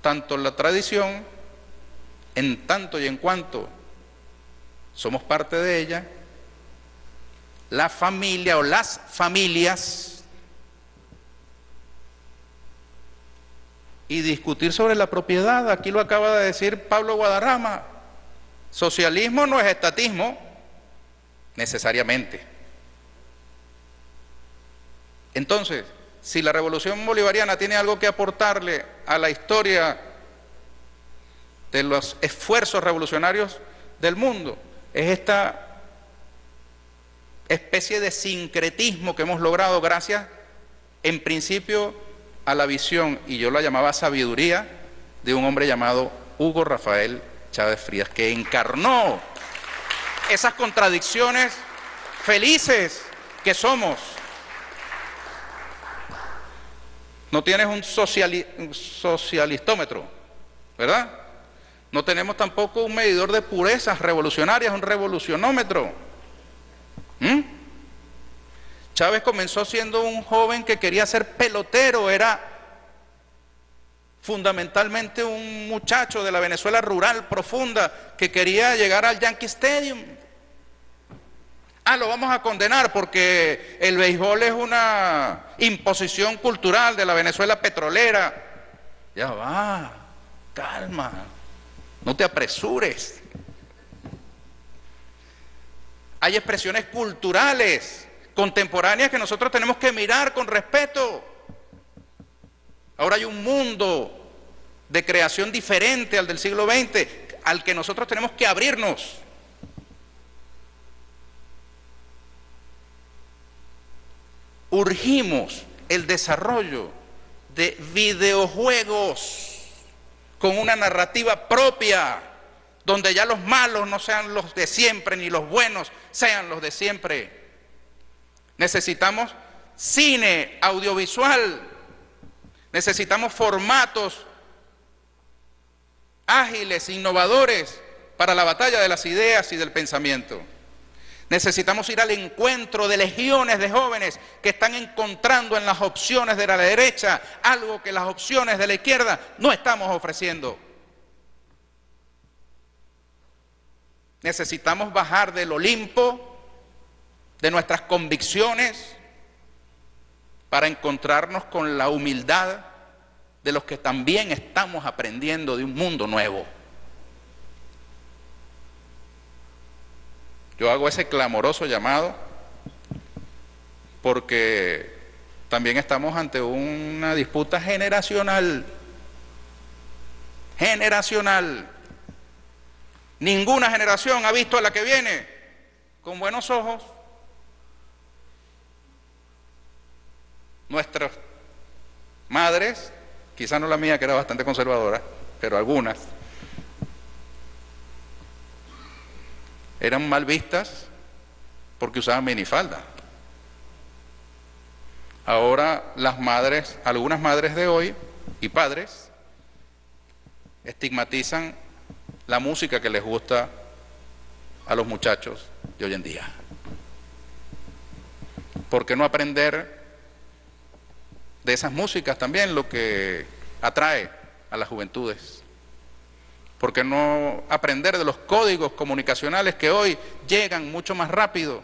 tanto la tradición, en tanto y en cuanto somos parte de ella, la familia o las familias, y discutir sobre la propiedad. Aquí lo acaba de decir Pablo Guadarrama, socialismo no es estatismo, necesariamente. Entonces, si la revolución bolivariana tiene algo que aportarle a la historia de los esfuerzos revolucionarios del mundo, es esta especie de sincretismo que hemos logrado gracias, en principio, a la visión, y yo la llamaba sabiduría, de un hombre llamado Hugo Rafael Chávez Frías, que encarnó esas contradicciones felices que somos. No tienes un socialistómetro, ¿verdad? No tenemos tampoco un medidor de purezas revolucionarias, un revolucionómetro. Chávez comenzó siendo un joven que quería ser pelotero, era fundamentalmente un muchacho de la Venezuela rural profunda que quería llegar al Yankee Stadium. Lo vamos a condenar porque el béisbol es una imposición cultural de la Venezuela petrolera. Ya va, calma, no te apresures. Hay expresiones culturales contemporáneas que nosotros tenemos que mirar con respeto. Ahora hay un mundo de creación diferente al del siglo XX, al que nosotros tenemos que abrirnos. Urgimos el desarrollo de videojuegos con una narrativa propia, donde ya los malos no sean los de siempre, ni los buenos sean los de siempre. Necesitamos cine audiovisual Necesitamos formatos ágiles, innovadores para la batalla de las ideas y del pensamiento. Necesitamos ir al encuentro de legiones de jóvenes que están encontrando en las opciones de la derecha algo que las opciones de la izquierda no estamos ofreciendo. Necesitamos bajar del Olimpo de nuestras convicciones para encontrarnos con la humildad de los que también estamos aprendiendo de un mundo nuevo. Yo hago ese clamoroso llamado porque también estamos ante una disputa generacional. Ninguna generación ha visto a la que viene con buenos ojos. Nuestras madres, quizás no la mía que era bastante conservadora, pero algunas, eran mal vistas porque usaban minifalda. Ahora las madres, algunas madres de hoy y padres, estigmatizan la música que les gusta a los muchachos de hoy en día. ¿Por qué no aprender de esas músicas también lo que atrae a las juventudes? ¿Por qué no aprender de los códigos comunicacionales que hoy llegan mucho más rápido?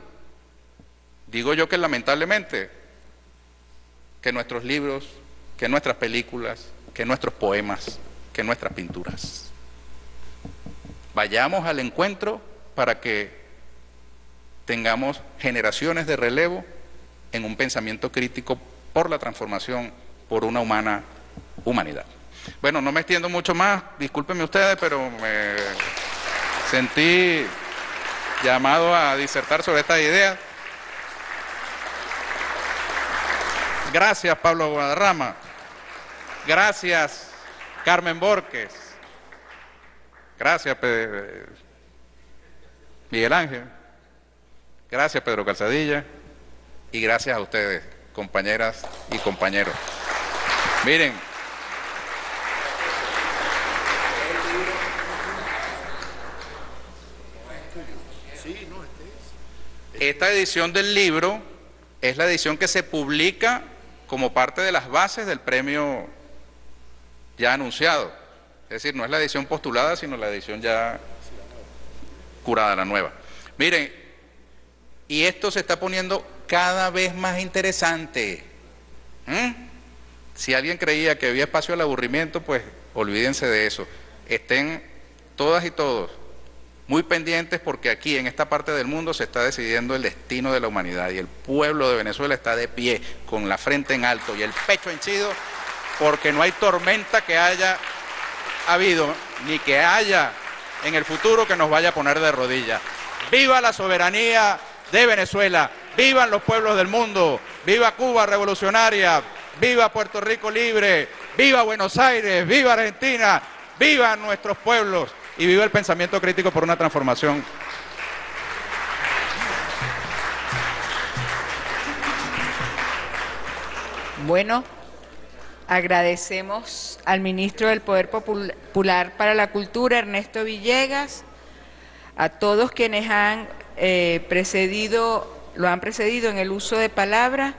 Digo yo que lamentablemente, que nuestros libros, que nuestras películas, que nuestros poemas, que nuestras pinturas. Vayamos al encuentro para que tengamos generaciones de relevo en un pensamiento crítico por la transformación, por una humanidad. Bueno, no me extiendo mucho más, discúlpenme ustedes, pero me sentí llamado a disertar sobre estas ideas. Gracias, Pablo Guadarrama. Gracias, Carmen Borges. Gracias, Miguel Ángel. Gracias, Pedro Calzadilla. Y gracias a ustedes, compañeras y compañeros. Miren, esta edición del libro es la edición que se publica como parte de las bases del premio ya anunciado. Es decir, no es la edición postulada, sino la edición ya curada, la nueva. Miren, y esto se está poniendo cada vez más interesante. Si alguien creía que había espacio al aburrimiento, pues olvídense de eso. Estén todas y todos muy pendientes porque aquí en esta parte del mundo se está decidiendo el destino de la humanidad y el pueblo de Venezuela está de pie, con la frente en alto y el pecho henchido, porque no hay tormenta que haya habido ni que haya en el futuro que nos vaya a poner de rodillas. ¡Viva la soberanía de Venezuela! ¡Vivan los pueblos del mundo! ¡Viva Cuba revolucionaria! ¡Viva Puerto Rico libre! ¡Viva Buenos Aires! ¡Viva Argentina! ¡Vivan nuestros pueblos! Y viva el pensamiento crítico por una transformación. Bueno, agradecemos al ministro del Poder Popular para la Cultura, Ernesto Villegas, a todos quienes lo han precedido en el uso de palabra,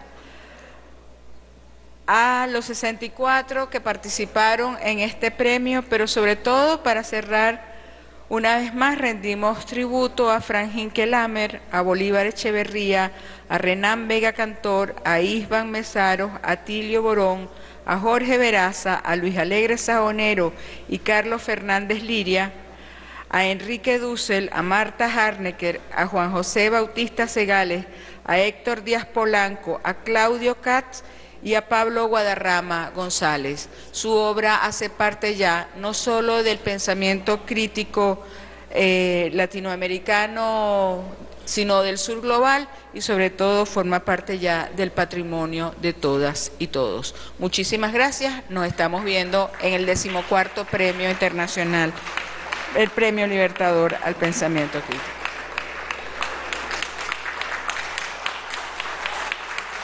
a los 64 que participaron en este premio, pero sobre todo para cerrar, una vez más rendimos tributo a Franjín Kelamer, a Bolívar Echeverría, a Renán Vega Cantor, a Isban Mesaros, a Tilio Borón, a Jorge Veraza, a Luis Alegre Sajonero y Carlos Fernández Liria, a Enrique Dussel, a Marta Harnecker, a Juan José Bautista Segales, a Héctor Díaz Polanco, a Claudio Katz y a Pablo Guadarrama González. Su obra hace parte ya no solo del pensamiento crítico latinoamericano, sino del sur global y sobre todo forma parte ya del patrimonio de todas y todos. Muchísimas gracias, nos estamos viendo en el 14º Premio Internacional, el Premio Libertador al Pensamiento Crítico.